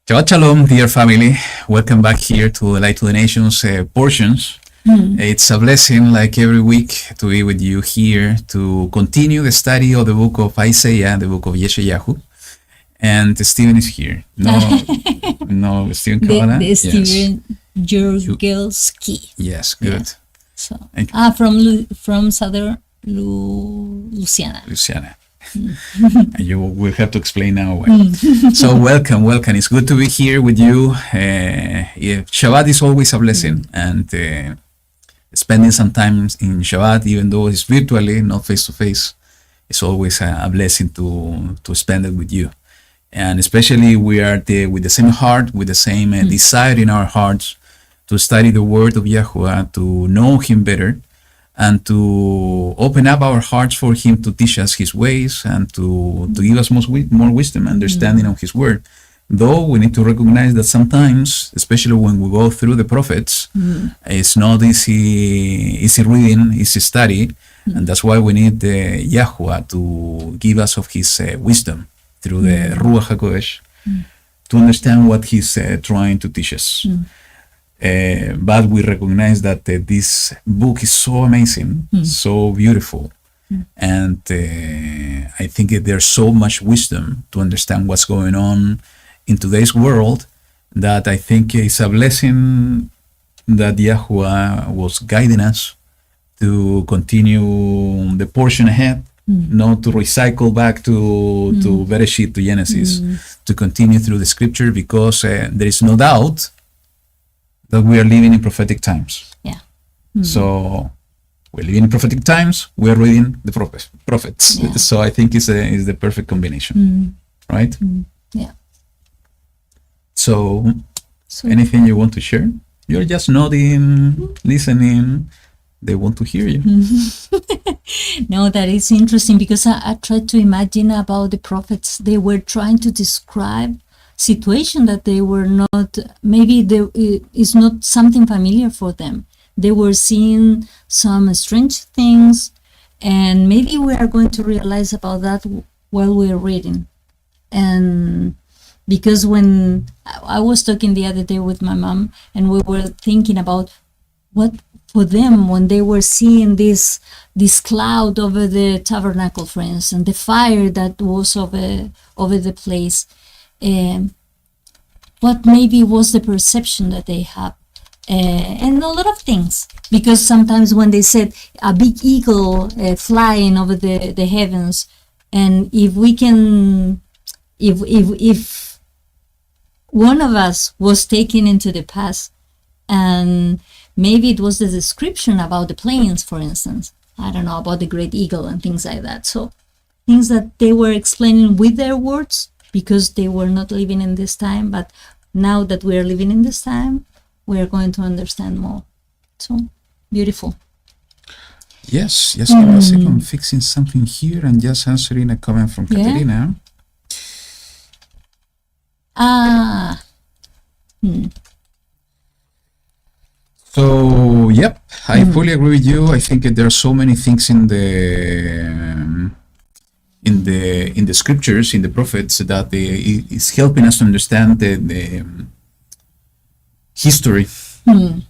Shabbat Shalom, dear family. Welcome back here to Light to the Nations portions. It's a blessing, like every week, to be with you here to continue the study of the book of Isaiah, the book of YaHuWaH. And Stephen is here. No, Stephen Kavanagh? The Stephen Jurgelski. Yes, good. Yeah. So, from Southern Louisiana. And you will have to explain now why. So welcome. It's good to be here with you. Shabbat is always a blessing, and spending some time in Shabbat, even though it's virtually, not face to face, it's always a blessing to spend it with you. And especially we are with the same heart, with the same desire in our hearts to study the word of YaHuWaH, to know Him better, and to open up our hearts for Him to teach us His ways and to give us more wisdom, understanding of His word. Though we need to recognize that sometimes, especially when we go through the prophets, it's not easy reading, easy study, and that's why we need YaHuWaH to give us of His wisdom through the Ruach HaKodesh to understand what He's trying to teach us. But we recognize that this book is so amazing, so beautiful, and I think there's so much wisdom to understand what's going on in today's world that I think it's a blessing that YaHuWaH was guiding us to continue the portion ahead, not to recycle back to Bereshit, to Genesis, to continue through the scripture, because there is no doubt that we are living in prophetic times. Yeah. So we're living in prophetic times, we're reading the prophets. Yeah. So I think it's the perfect combination, right? Yeah. So anything you want to share? You're just nodding, listening. They want to hear you. No, that is interesting, because I tried to imagine about the prophets. They were trying to describe situation that they were not, maybe it's not something familiar for them. They were seeing some strange things, and maybe we are going to realize about that while we're reading. And because when I was talking the other day with my mom, and we were thinking about what for them when they were seeing this cloud over the tabernacle, for instance, and the fire that was over the place. What maybe was the perception that they have, and a lot of things, because sometimes when they said a big eagle flying over the heavens, and if we can, if one of us was taken into the past, and maybe it was the description about the planes, for instance, I don't know, about the great eagle and things like that. So things that they were explaining with their words, because they were not living in this time, but now that we are living in this time, we are going to understand more. So beautiful. Yes. Give me a second. I'm fixing something here and just answering a comment from Katerina. So, yep, I fully agree with you. I think there are so many things in the scriptures, in the prophets, that is helping us to understand the history, and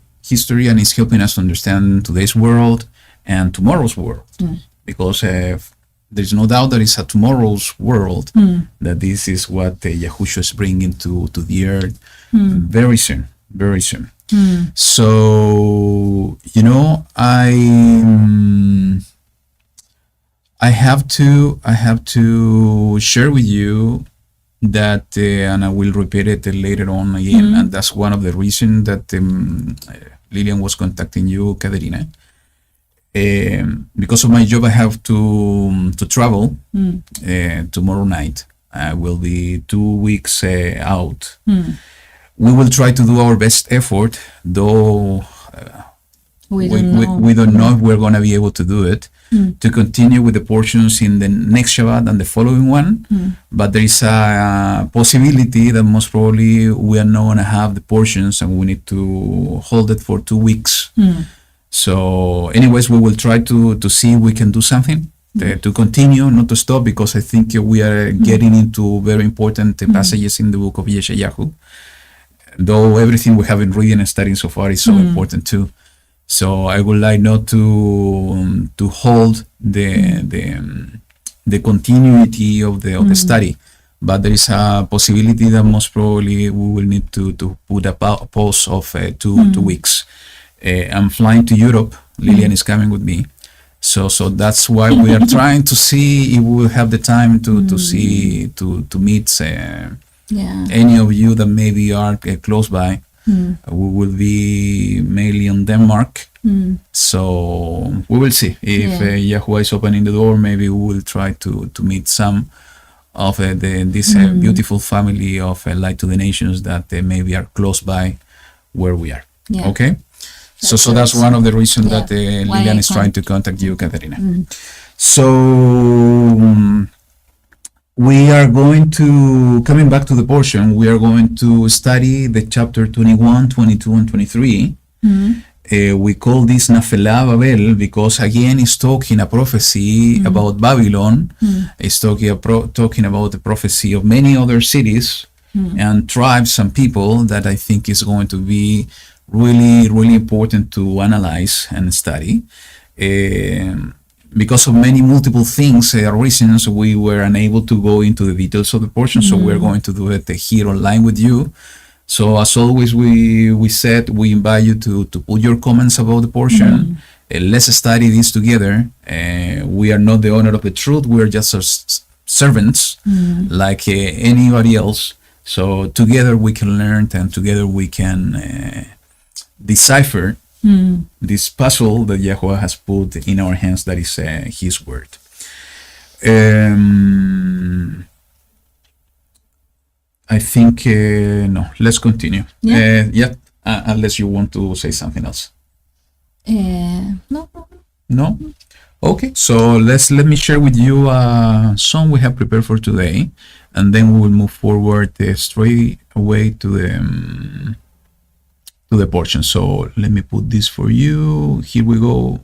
is helping us to understand today's world and tomorrow's world, because there's no doubt that it's a tomorrow's world, that this is what Yahushua is bringing to the earth very soon. So, I have to share with you that, and I will repeat it later on again, and that's one of the reasons that Lillian was contacting you, Katerina. Because of my job, I have to travel tomorrow night. I will be 2 weeks out. We will try to do our best effort, though we don't know if we're going to be able to do it, to continue with the portions in the next Shabbat and the following one. But there is a possibility that most probably we are not going to have the portions, and we need to hold it for 2 weeks. So anyways, we will try to see if we can do something. to continue, not to stop, because I think we are getting into very important passages in the book of YaHuWaH. Though everything we have been reading and studying so far is so important too. So I would like not to hold the continuity of the study, but there is a possibility that most probably we will need to put a pause of 2 weeks. I'm flying to Europe. Lillian is coming with me. So that's why we are trying to see if we will have the time to meet any of you that maybe are close by. We will be mainly on Denmark. So we will see if YaHuWaH is opening the door. Maybe we will try to meet some of this beautiful family of Light to the Nations that maybe are close by where we are. Okay. So that's one of the reasons that Lilian is trying to contact you, Katerina. So we are going to, coming back to the portion, we are going to study the chapter 21, 22, and 23. We call this Naphelah Babel because, again, it's talking a prophecy about Babylon. It's talking about the prophecy of many other cities and tribes and people that I think is going to be really, really important to analyze and study. Because of many multiple things, reasons, we were unable to go into the details of the portion, so we're going to do it here online with you. So as always, we said we invite you to put your comments about the portion. Let's study this together. We are not the owner of the truth. We are just servants like anybody else. So together we can learn, and together we can decipher this puzzle that YaHuWaH has put in our hands, that is His Word. I think, no, let's continue. Unless you want to say something else. No. No? Okay, so let me share with you a song we have prepared for today, and then we will move forward straight away to the portion. So let me put this for you. Here we go.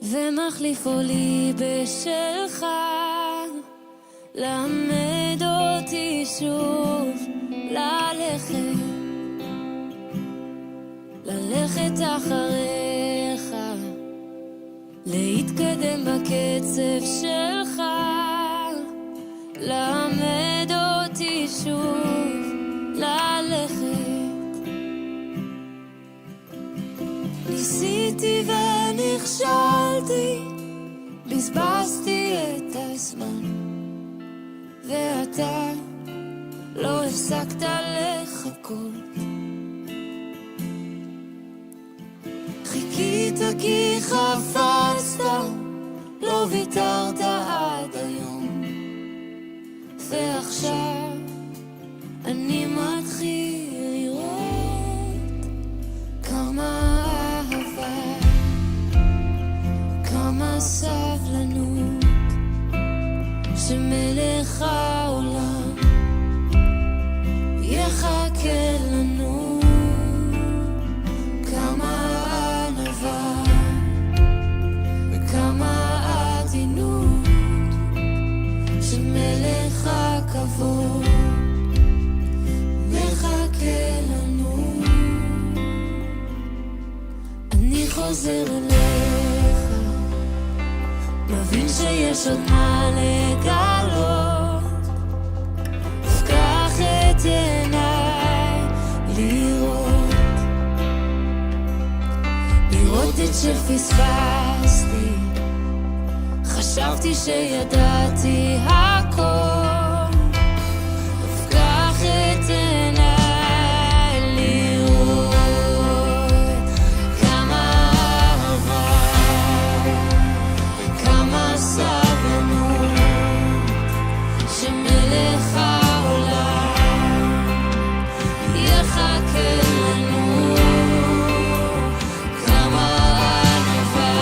ומחליפו לי בשלך, למד אותי שוב ללכת אחריך, להתקדם בקצב שלך, למד אותי שוב ללכת. ניסיתי ונכשלתי, בזבזתי את הזמן, ואתה לא הפסקת לחכות. חיכית כי חפצת, לא ויתרת עד היום, ועכשיו אני מתחיל לראות כמה אהבה, כמה סבלנות, שמלך העולם יחכה לנו, כמה ענווה וכמה עדינות, שמלך הכבוד מחכה לנו. אני חוזר אליך, מבין שיש עוד מה לגלות, פקח את עיניי לראות את שפספסתי, חשבתי שידעתי הכל, פקח את עיניי לראות כמה אהבה, כמה סבלנות, שמלך העולם יחכה לנו, כמה ענווה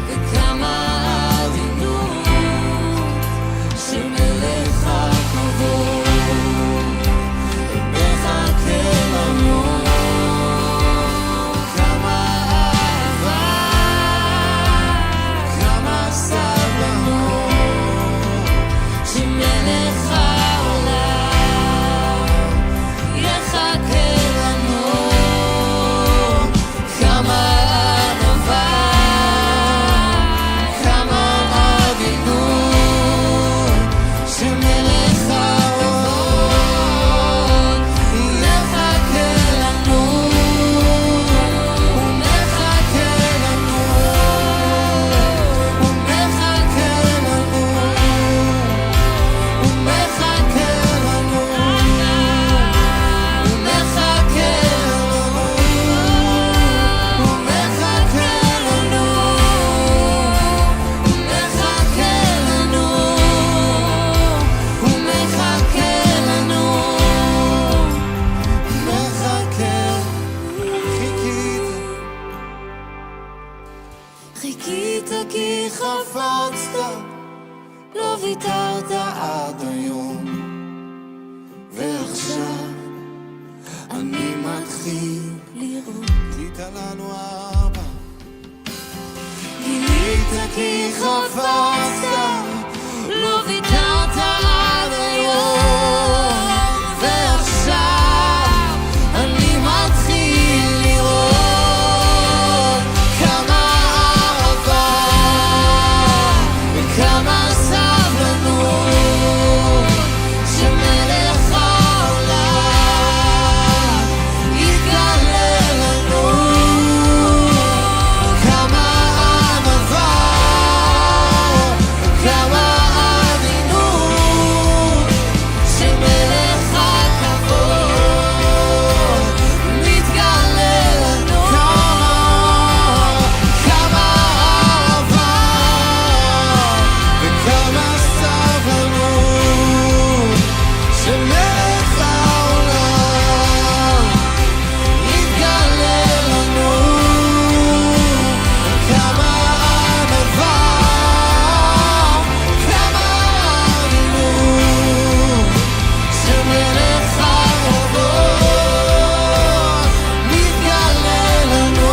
וכמה עדינות, לא ויתרת עד היום, ועכשיו אני מתחיל לראות. גילית לנו אבא, גילית כי חפצת, לא ויתרת עד היום, ועכשיו אני מתחיל לראות כמה אהבה וכמה סבלנות שמלך העולם יתגלה לנו, כמה ענווה כמה עדינות שמלך הכבוד מתגלה לנו, כמה אהבה וכמה סבלנות שמלך העולם יתגלה לנו, כמה ענווה כמה עדינות שמלך הכבוד מתגלה לנו,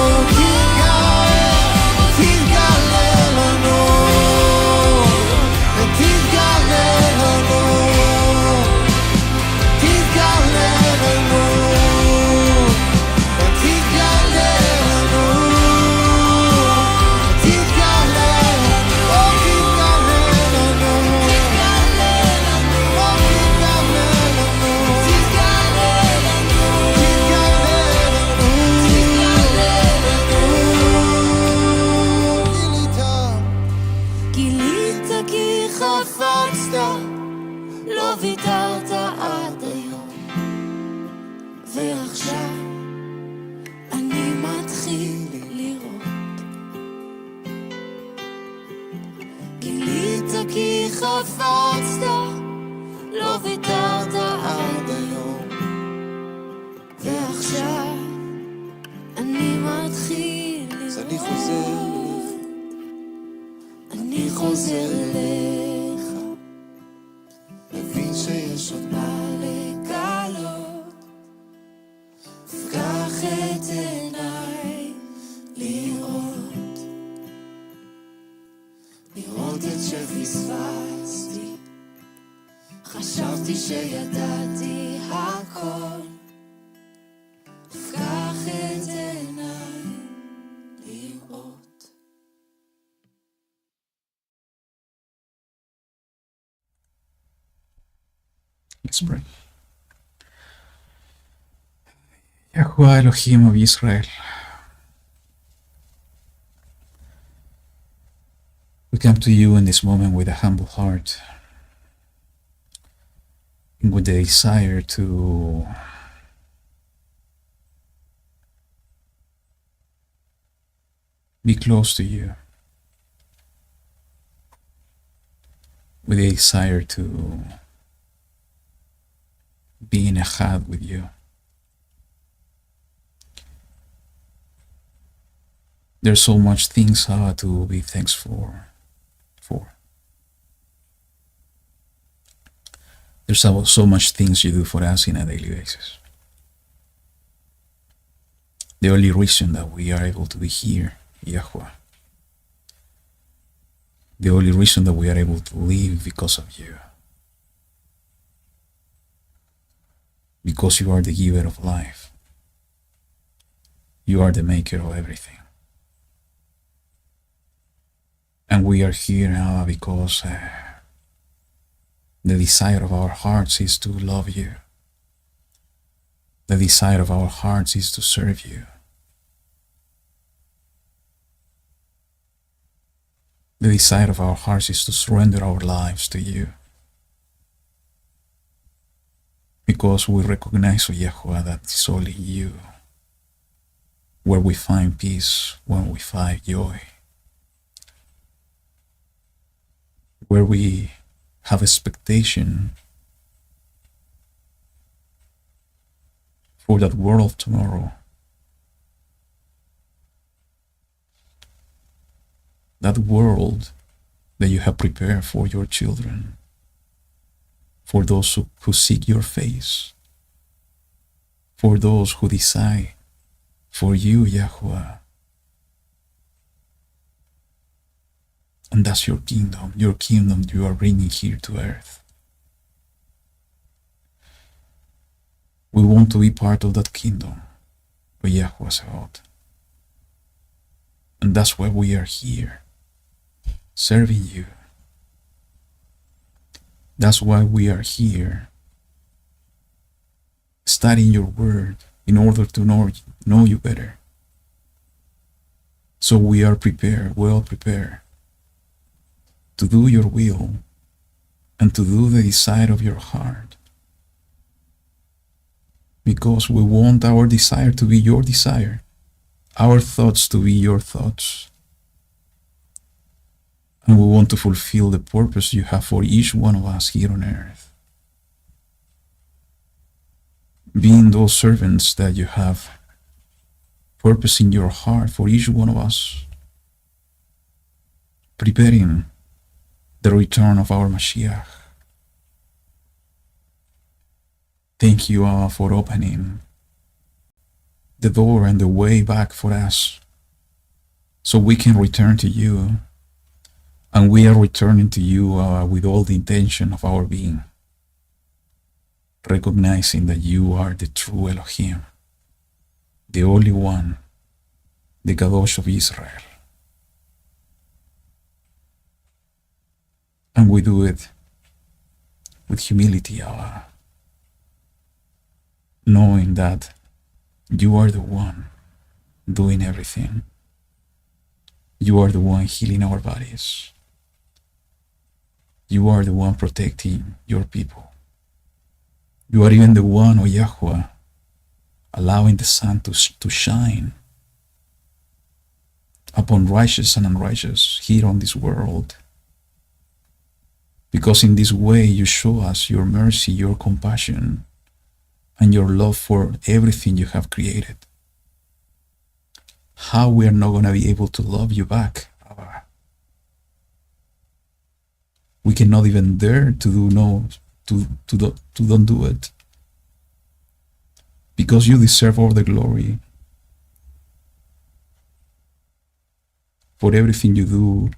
תתגלה לנו, תתגלה לנו, תתגלה לנו, תתגלה לנו, תתגלה גילית כי חפצת, לא ויתרת עד היום, ועכשיו אני מתחיל לראות. גילית כי חפצת, לא ויתרת עד היום, ועכשיו אני מתחיל לראות. אז אני חוזר אליך, מבין שיש עוד מה לגלות, פקח את עיניי לראות, לראות את שפספסתי, חשבתי שידעתי הכל, פקח את עיניי לראות. Let's pray. YaHuWaH Elohim of Israel, we come to you in this moment with a humble heart, and with the desire to be close to you, with a desire to be in echad with you. There's so much things to be thankful for. There's so much things you do for us in a daily basis. The only reason that we are able to be here, YaHuWaH, the only reason that we are able to live because of you. Because you are the giver of life. You are the maker of everything. And we are here now because the desire of our hearts is to love you. The desire of our hearts is to serve you. The desire of our hearts is to surrender our lives to you. Because we recognize, O YaHuWaH, that it's only you where we find peace, where we find joy, where we have expectation for that world of tomorrow. That world that you have prepared for your children, for those who seek your face, for those who desire for you, YaHuWaH. And that's your kingdom you are bringing here to earth. We want to be part of that kingdom, what YaHuWaH is about. And that's why we are here, serving you. That's why we are here, studying your word in order to know you better. So we are prepared, well prepared, to do your will and to do the desire of your heart. Because we want our desire to be your desire, our thoughts to be your thoughts. And we want to fulfill the purpose you have for each one of us here on earth. Being those servants that you have purpose in your heart for each one of us, preparing the return of our Mashiach. Thank you, Allah, for opening the door and the way back for us, so we can return to you. And we are returning to you with all the intention of our being, recognizing that you are the true Elohim, the only one, the Kadosh of Israel. And we do it with humility, Allah, knowing that you are the one doing everything. You are the one healing our bodies. You are the one protecting your people. You are even the one, O YaHuWaH, allowing the sun to shine upon righteous and unrighteous here on this world. Because in this way you show us your mercy, your compassion, and your love for everything you have created. How we are not going to be able to love you back, Abba? We cannot even dare to don't do it, because you deserve all the glory for everything you do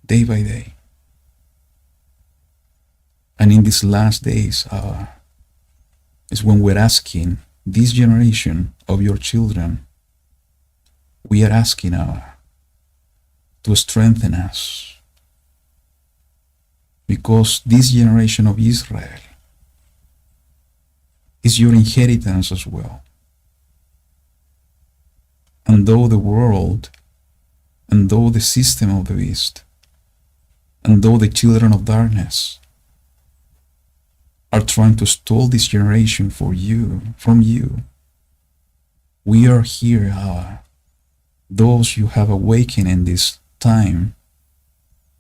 day by day. And in these last days is when we're asking this generation of your children, we are asking to strengthen us, because this generation of Israel is your inheritance as well. And though the world, and though the system of the beast, and though the children of darkness are trying to steal this generation from you, we are here, those you have awakened in this time.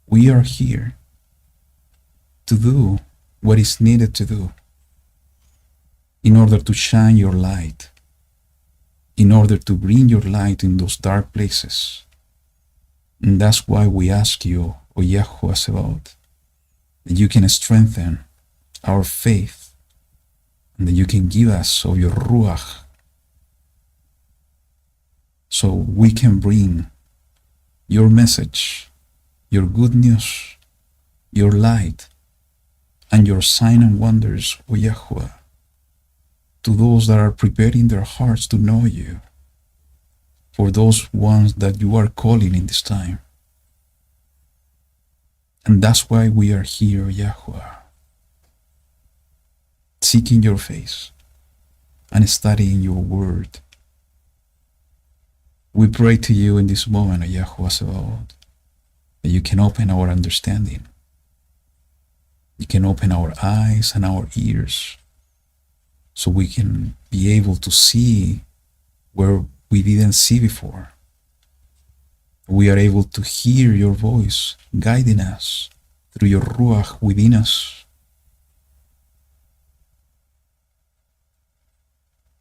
We are here to do what is needed to do in order to shine your light, in order to bring your light in those dark places. And that's why we ask you, O YaHuWaH, that you can strengthen our faith, and that you can give us of your Ruach, so we can bring your message, your good news, your light, and your sign and wonders, O YaHuWaH, to those that are preparing their hearts to know you, for those ones that you are calling in this time. And that's why we are here, YaHuWaH, seeking your face and studying your word. We pray to you in this moment, O YaHuWaH, that you can open our understanding. You can open our eyes and our ears, so we can be able to see where we didn't see before. We are able to hear your voice guiding us through your Ruach within us,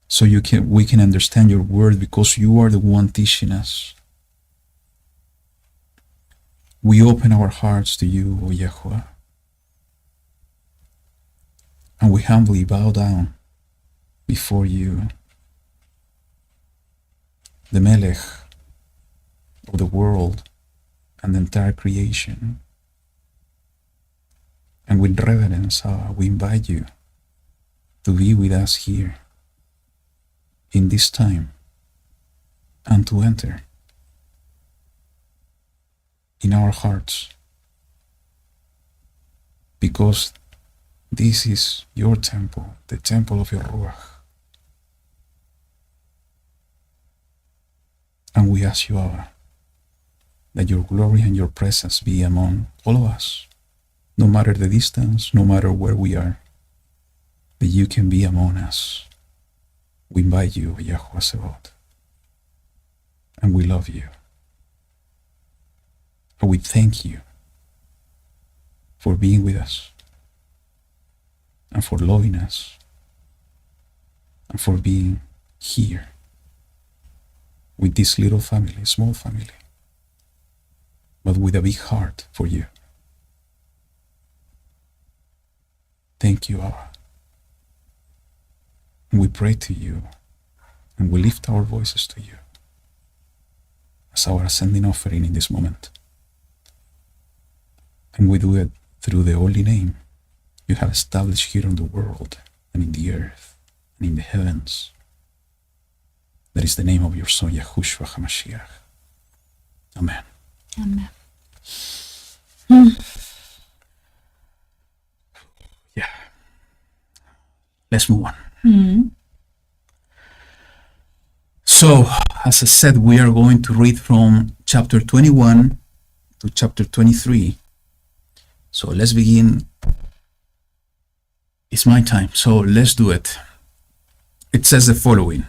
so we can understand your word, because you are the one teaching us. we open our hearts to you, O YaHuWaH, and we humbly bow down before you, the Melech of the world and the entire creation. And with reverence, we invite you to be with us here in this time and to enter in our hearts, because this is your temple, the temple of your Ruach. And we ask you, Abba, that your glory and your presence be among all of us, no matter the distance, no matter where we are, that you can be among us. We invite you, YaHuWaH Sebaot, and we love you. And we thank you for being with us, and for loving us, and for being here with this little family, small family, but with a big heart for you. Thank you, Abba. And we pray to you, and we lift our voices to you as our ascending offering in this moment. And we do it through the holy name you have established here on the world and in the earth and in the heavens. That is the name of your Son, Yahushua HaMashiach. Amen. Amen. Yeah. Let's move on. So, as I said, we are going to read from chapter 21 to chapter 23. So let's begin. It's my time, so let's do it. It says the following.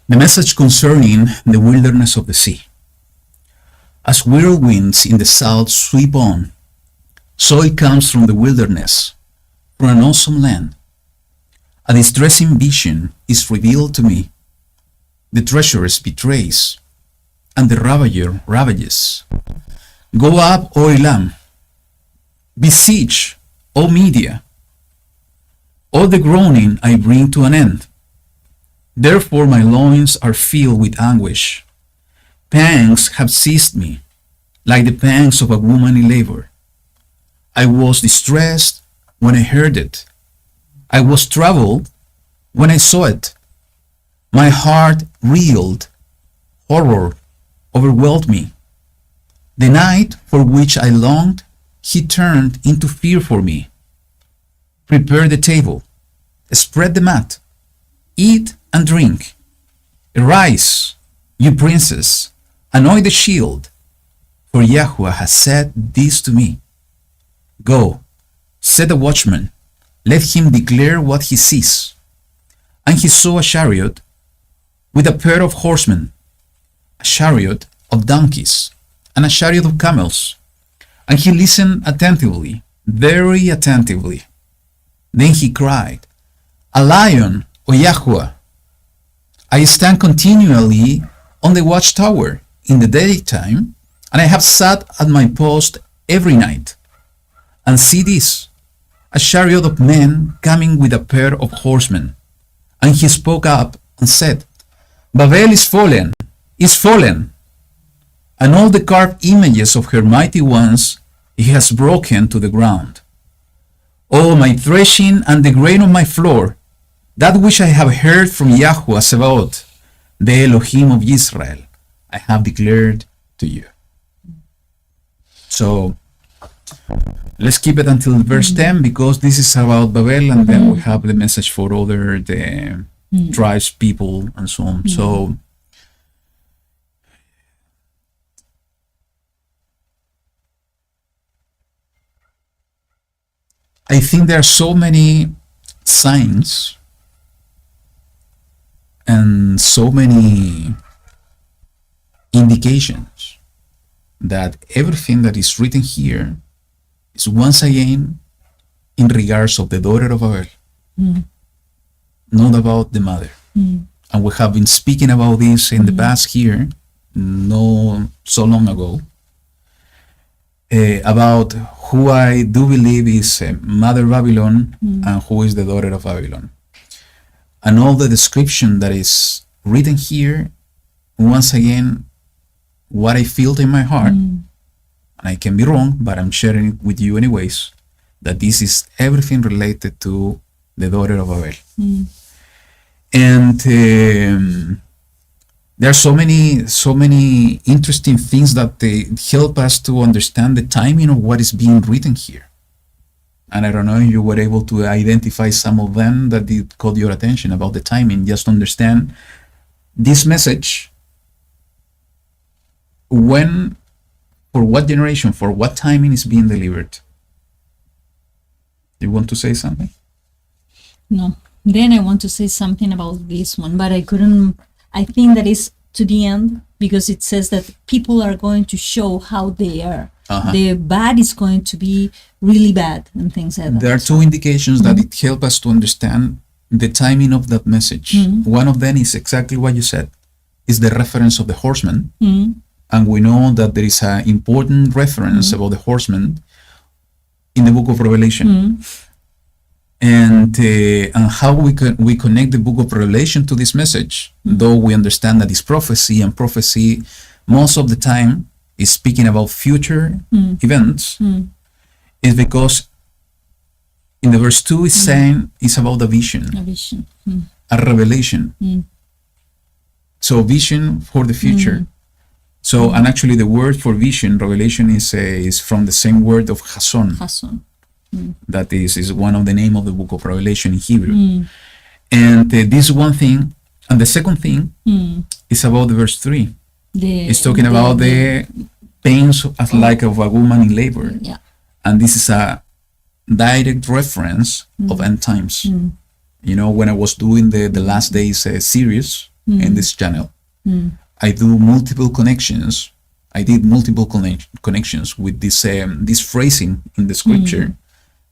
The message concerning the wilderness of the sea. As whirlwinds in the south sweep on, so it comes from the wilderness, from an awesome land. A distressing vision is revealed to me. The treacherous betrays, and the ravager ravages. Go up, O Elam. Besiege, O Media. All the groaning I bring to an end. Therefore my loins are filled with anguish. Pangs have seized me, like the pangs of a woman in labor. I was distressed when I heard it. I was troubled when I saw it. My heart reeled. Horror overwhelmed me. The night for which I longed, he turned into fear for me. Prepare the table, spread the mat, eat and drink. Arise, you princes, anoint the shield, for YaHuWaH has said this to me. Go, set a watchman, let him declare what he sees. And he saw a chariot with a pair of horsemen, a chariot of donkeys, and a chariot of camels. And he listened attentively, very attentively. Then he cried, A lion, O YaHuWaH! I stand continually on the watchtower in the daytime, and I have sat at my post every night. And see this, a chariot of men coming with a pair of horsemen. And he spoke up and said, Babel is fallen, and all the carved images of her mighty ones he has broken to the ground. Oh, my threshing and the grain of my floor, that which I have heard from YaHuWaH Sebaot, the Elohim of Israel, I have declared to you. So, let's keep it until verse 10, because this is about Babel, and then we have the message for the tribes, people, and so on. So, I think there are so many signs and so many indications that everything that is written here is once again in regards of the daughter of Babel, not about the mother. And we have been speaking about this in the past here, no so long ago about who I do believe is Mother Babylon and who is the daughter of Babylon. And all the description that is written here, once again, what I feel in my heart, and I can be wrong, but I'm sharing it with you anyways, that this is everything related to the daughter of Babel. And there are so many interesting things that they help us to understand the timing of what is being written here. And I don't know if you were able to identify some of them that did caught your attention about the timing. Just understand this message, when, for what generation, for what timing is being delivered. You want to say something? No. Then I want to say something about this one, but I couldn't. I think that is to the end, because it says that people are going to show how they are. The bad is going to be really bad and things like that. There are two indications that it help us to understand the timing of that message. One of them is exactly what you said, is the reference of the horseman. And we know that there is an important reference about the horseman in the book of Revelation. And how we connect the book of Revelation to this message, though we understand that it's prophecy, and prophecy most of the time is speaking about future events, is because in the verse 2 is saying it's about a vision, a revelation. So vision for the future. So, and actually the word for vision, revelation, is from the same word of Hason. That is one of the name of the book of Revelation in Hebrew. And this one thing. And the second thing is about the verse 3. It's talking about the pains as like of a woman in labor. And this is a direct reference of end times. You know, when I was doing the last days series in this channel, I do multiple connections. I did multiple connections with this phrasing in the scripture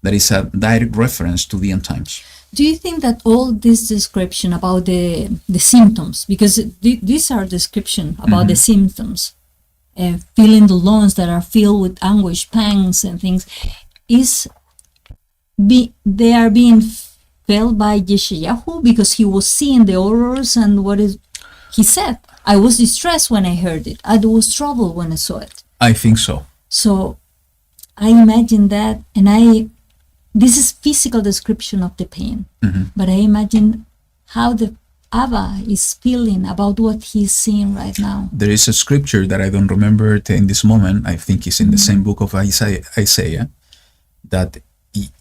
that is a direct reference to the end times. Do you think that all this description about the symptoms, because these are description about the symptoms, feeling the lungs that are filled with anguish, pangs and things, they are being felt by YaHuWaH because he was seeing the horrors, and he said, I was distressed when I heard it. I was troubled when I saw it. I think so. So I imagine that, and this is physical description of the pain, but I imagine how the Abba is feeling about what he's seeing right now. There is a scripture that I don't remember in this moment. I think it's in the same book of Isaiah, that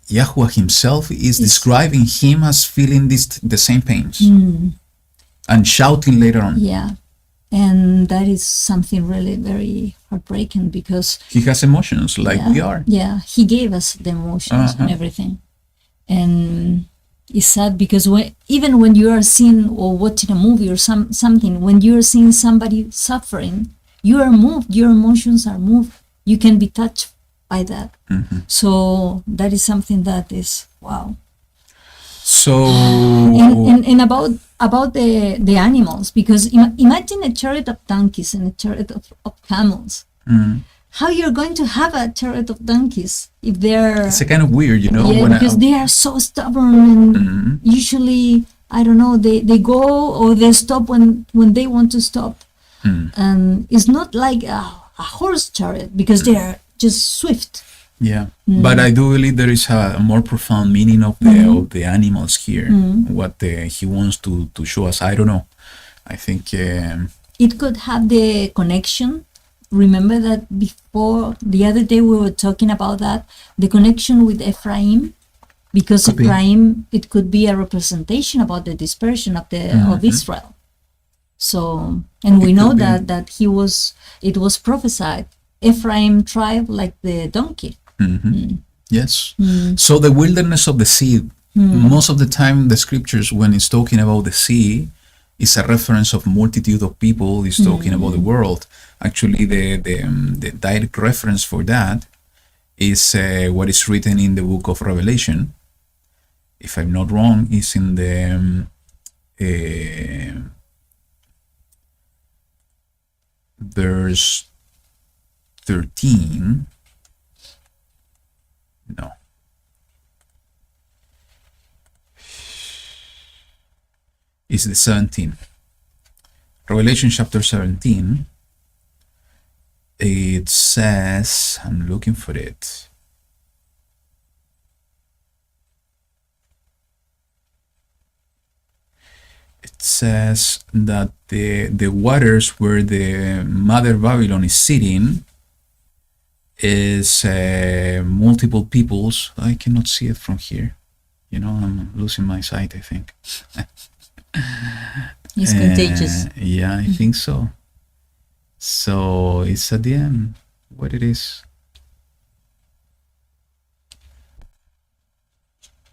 YaHuWaH himself is describing him as feeling the same pains and shouting later on. Yeah, and that is something really very heartbreaking, because he has emotions like we are. Yeah, he gave us the emotions and everything. And it's sad because even when you are seeing or watching a movie or something, when you are seeing somebody suffering, you are moved, your emotions are moved. You can be touched by that. So that is something that is, wow. So and about the animals, because imagine a chariot of donkeys and a chariot of camels. How you're going to have a chariot of donkeys if they're... It's a kind of weird, you know. Yeah, because they are so stubborn, and usually, I don't know, they go or they stop when they want to stop. And it's not like a horse chariot, because they are just swift. Yeah, but I do believe there is a more profound meaning of the animals here. What he wants to show us, I don't know. I think it could have the connection. Remember that before the other day we were talking about that, the connection with Ephraim, because Ephraim, it could be a representation about the dispersion of of Israel. So, and we know that it was prophesied, Ephraim tribe like the donkey. Yes. So the wilderness of the sea, most of the time the scriptures, when it's talking about the sea, is a reference of multitude of people. It's talking about the world. Actually, the direct reference for that is what is written in the book of Revelation. If I'm not wrong, it's in verse 13. No. It's the 17. Revelation chapter 17. It says, I'm looking for it. It says that the waters where the mother Babylon is sitting is multiple peoples. I cannot see it from here. I'm losing my sight, I think. It's contagious. Yeah, I think so. So it's at the end. What it is?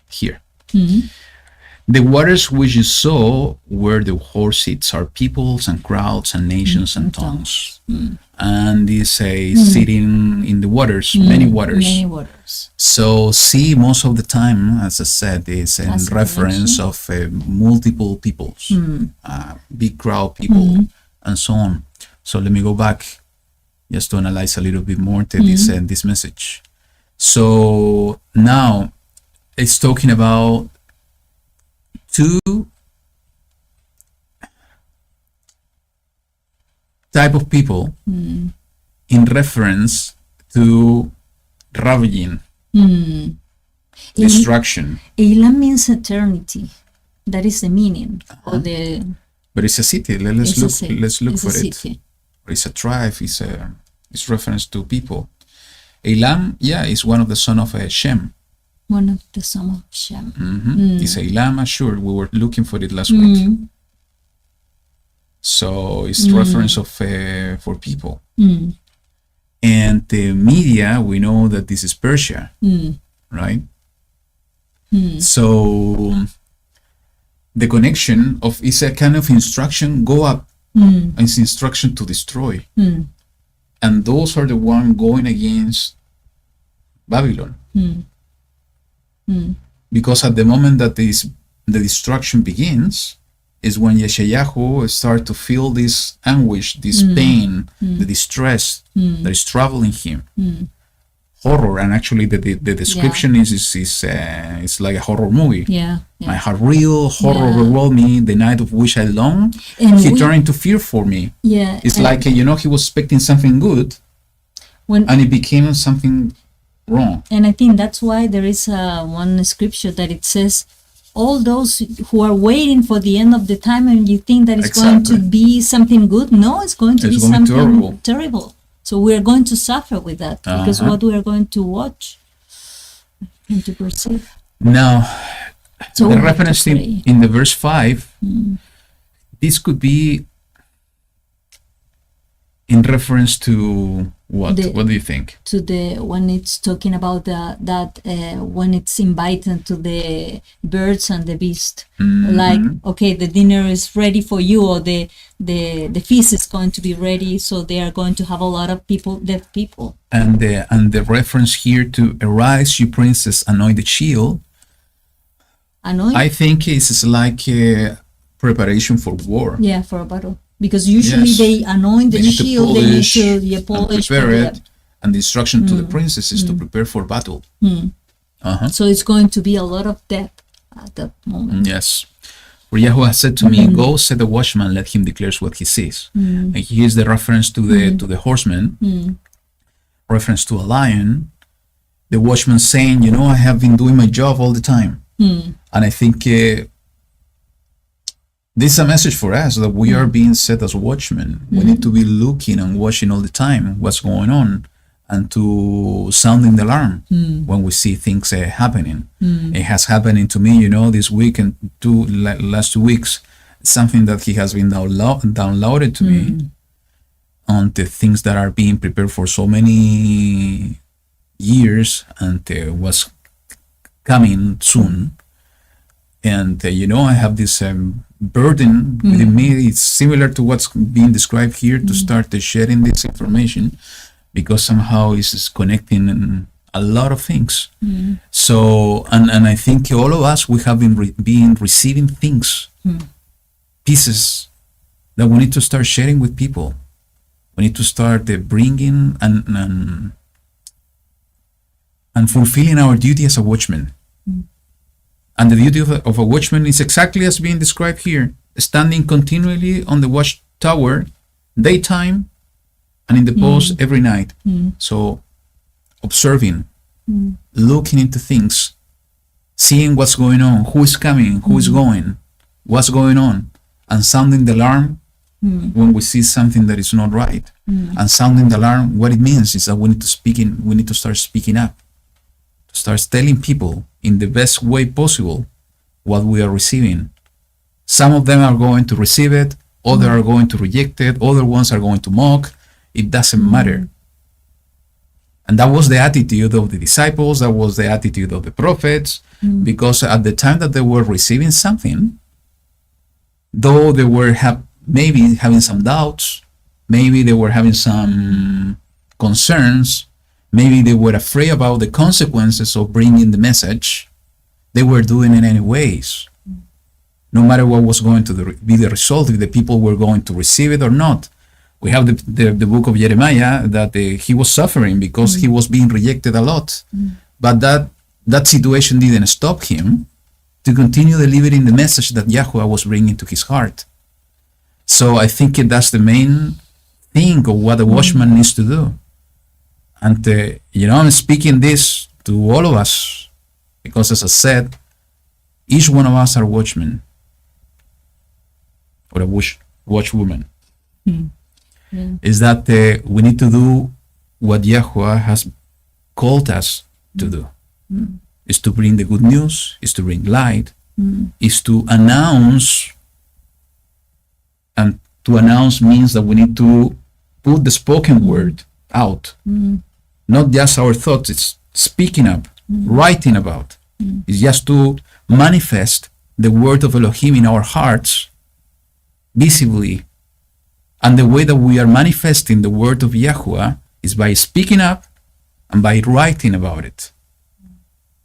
Here. Mm-hmm. The waters which you saw where the horse sits are peoples and crowds and nations and tongues. And it's sitting in the waters, many waters. Many waters. So see, most of the time, as I said, is in reference of multiple peoples, big crowd people, and so on. So let me go back just to analyze a little bit more to this message. So now it's talking about two type of people in reference to ravaging, destruction. Elam means eternity. That is the meaning of the. But it's a city. Let's look it's for a it. city. It's a tribe. It's reference to people. Elam, is one of the son of Shem. One of the son of Shem. It's Elam Ashur. We were looking for it last week. So it's reference of for people. And the media, we know that this is Persia, right? So the connection of is a kind of instruction, go up. It's instruction to destroy. And those are the one going against Babylon. Because at the moment that the destruction begins is when Yeshayahu start to feel this anguish, this pain, the distress that is troubling him. Horror, and actually the description is like a horror movie. My heart real horror overwhelmed me the night of which I long. And he turned into fear for me. It's like he was expecting something good, and it became something wrong. And I think that's why there is one scripture that it says, all those who are waiting for the end of the time and you think that it's going to be something good, no, it's going to be something terrible. So we're going to suffer with that because what we are going to watch and to perceive. Now, so the reference in the verse 5, this could be in reference to what? What do you think? To the when it's talking about that when it's invited to the birds and the beast, like okay, the dinner is ready for you, or the feast is going to be ready, so they are going to have a lot of deaf people. And the reference here to arise, you princess, anoint the shield. Anoint. I think it's like a preparation for war. Yeah, for a battle. Because usually they anoint the shield, they need to polish, prepare it, and the instruction to the princess is to prepare for battle. So it's going to be a lot of death at that moment. Yes. For YaHuWaH said to me, go set the watchman, let him declare what he sees. And here's the reference to the horseman, reference to a lion. The watchman saying, I have been doing my job all the time. And I think this is a message for us that we are being set as watchmen. We need to be looking and watching all the time what's going on, and to sounding the alarm when we see things happening. It has happening to me, this week and last 2 weeks. Something that he has been downloaded to me on the things that are being prepared for so many years and was coming soon. And I have this burden within me. It's similar to what's being described here, to start sharing this information, because somehow it's connecting a lot of things. So, and I think all of us, we have been receiving things, pieces that we need to start sharing with people. We need to start bringing and fulfilling our duty as a watchman. And the duty of a watchman is exactly as being described here, standing continually on the watchtower, daytime, and in the post every night. So observing, looking into things, seeing what's going on, who is coming, who is going, what's going on, and sounding the alarm when we see something that is not right. And sounding the alarm, what it means is that we need to start speaking up, to start telling people in the best way possible what we are receiving. Some of them are going to receive it, others are going to reject it, other ones are going to mock. It doesn't matter. And that was the attitude of the disciples, that was the attitude of the prophets, because at the time that they were receiving something, though they were maybe having some doubts, maybe they were having some concerns, maybe they were afraid about the consequences of bringing the message, they were doing it anyways. No matter what was going to be the result, if the people were going to receive it or not. We have the book of Jeremiah that he was suffering because he was being rejected a lot. But that situation didn't stop him to continue delivering the message that YaHuWaH was bringing to his heart. So I think that's the main thing of what a watchman needs to do. And, I'm speaking this to all of us because, as I said, each one of us are watchmen or a watchwoman. Is that we need to do what YaHuWaH has called us to do. Is to bring the good news, is to bring light, is to announce. And to announce means that we need to put the spoken word out. Not just our thoughts, it's speaking up, writing about. It's just to manifest the word of Elohim in our hearts visibly. And the way that we are manifesting the word of YaHuWaH is by speaking up and by writing about it.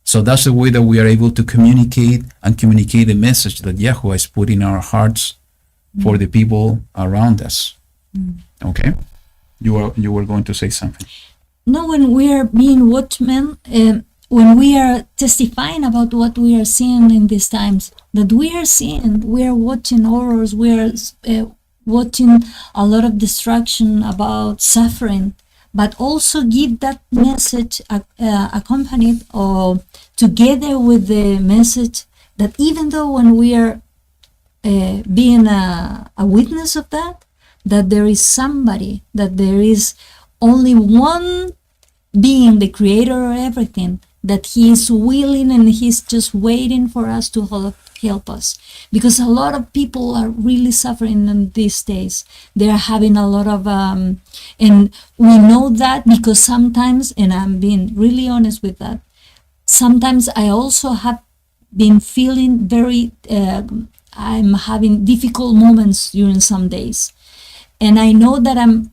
So that's the way that we are able to communicate the message that YaHuWaH is putting in our hearts for the people around us. Okay? You were going to say something. No, when we are being watchmen, when we are testifying about what we are seeing in these times, that we are watching horrors, we are watching a lot of destruction, about suffering, but also give that message accompanied or together with the message that even though when we are being a witness of that there is somebody, that there is only one being, the creator of everything, that he is willing and he's just waiting for us to help us. Because a lot of people are really suffering in these days. They're having a lot of, and we know that because sometimes, and I'm being really honest with that, sometimes I also have been feeling very, I'm having difficult moments during some days. And I know that I'm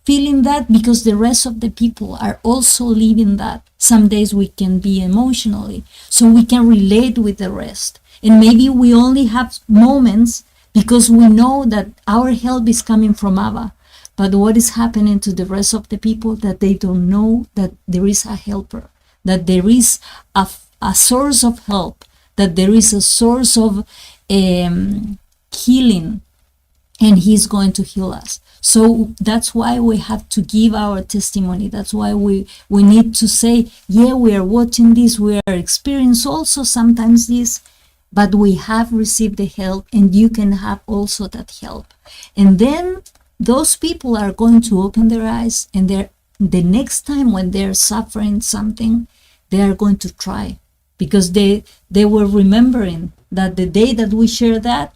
feeling that because the rest of the people are also living that. Some days we can be emotionally, so we can relate with the rest. And maybe we only have moments because we know that our help is coming from Abba. But what is happening to the rest of the people, that they don't know that there is a helper, that there is a source of help, that there is a source of healing, and he's going to heal us. So that's why we have to give our testimony. That's why we need to say, yeah, we are watching this, we are experiencing also sometimes this, but we have received the help, and you can have also that help. And then those people are going to open their eyes, and the next time when they're suffering something, they are going to try, because they were remembering that the day that we share that,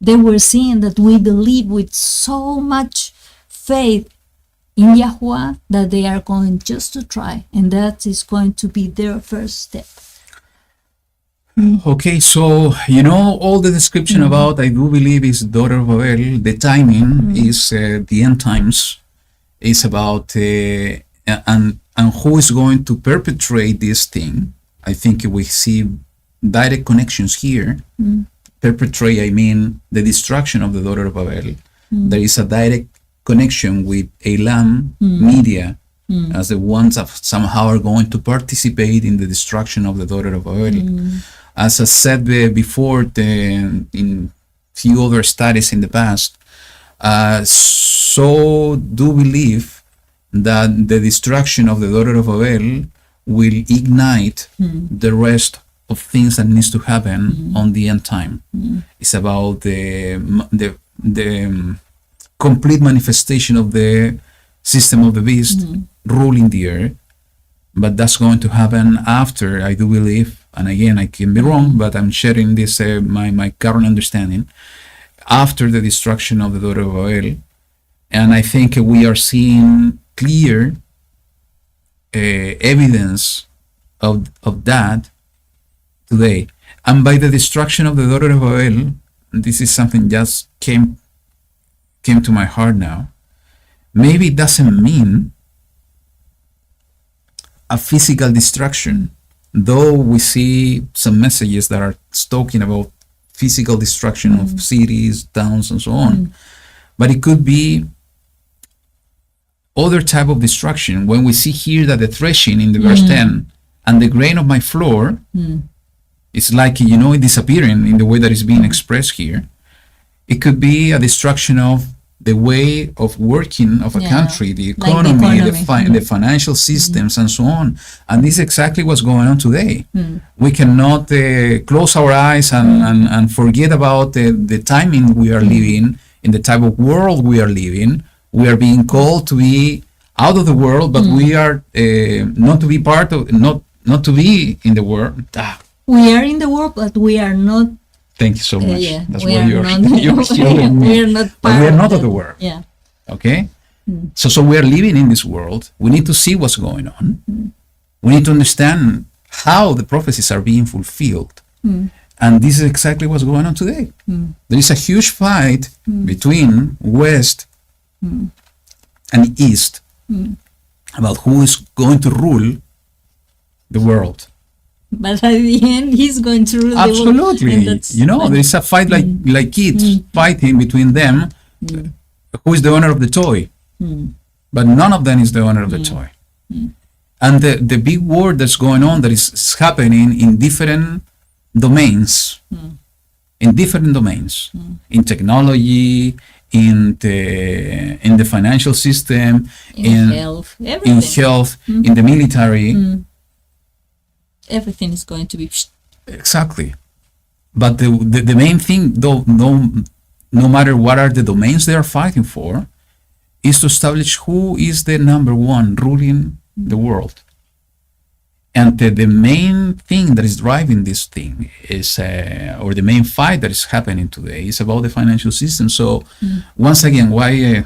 they were seeing that we believe with so much faith in YaHuWaH that they are going just to try, and that is going to be their first step. Okay, so all the description about, I do believe, is daughter of Babel. The timing is the end times. Is about and who is going to perpetrate this thing. I think we see direct connections here. Perpetrate, I mean the destruction of the daughter of Babel. There is a direct connection with Elam media as the ones that somehow are going to participate in the destruction of the daughter of Babel. As I said before in few other studies in the past, so do believe that the destruction of the daughter of Babel will ignite the rest of things that needs to happen on the end time. It's about the complete manifestation of the system of the beast ruling the earth. But that's going to happen after, I do believe, and again, I can be wrong, but I'm sharing this, my current understanding, after the destruction of the daughter of Babel. And I think we are seeing clear evidence of that today. And by the destruction of the daughter of Babel, this is something just came to my heart now. Maybe it doesn't mean a physical destruction, though we see some messages that are talking about physical destruction of cities, towns, and so on. But it could be other type of destruction. When we see here that the threshing in the verse 10 and the grain of my floor, it's like, disappearing in the way that is being expressed here. It could be a destruction of the way of working of a country, the economy, the financial systems, and so on. And this is exactly what's going on today. We cannot close our eyes and forget about the timing we are living, in the type of world we are living. We are being called to be out of the world, but we are not to be part of, not to be in the world. We are in the world, but we are not. Thank you so much. That's we where are you're we are not part we are not of the world. Yeah. Okay? So we are living in this world. We need to see what's going on. We need to understand how the prophecies are being fulfilled. And this is exactly what's going on today. There is a huge fight between West and East about who is going to rule the world. But at the end, he's going to rule Absolutely. the world. Absolutely. There is a fight like kids fighting between them. Who is the owner of the toy? But none of them is the owner of the toy. And the big war that's going on, that is happening in different domains. In different domains. In technology, in the financial system, in health, everything. In the military. Everything is going to be exactly. But the main thing, though, no matter what are the domains they are fighting for, is to establish who is the number one ruling the world. And the main thing that is driving this thing is, or the main fight that is happening today, is about the financial system. So once again, why I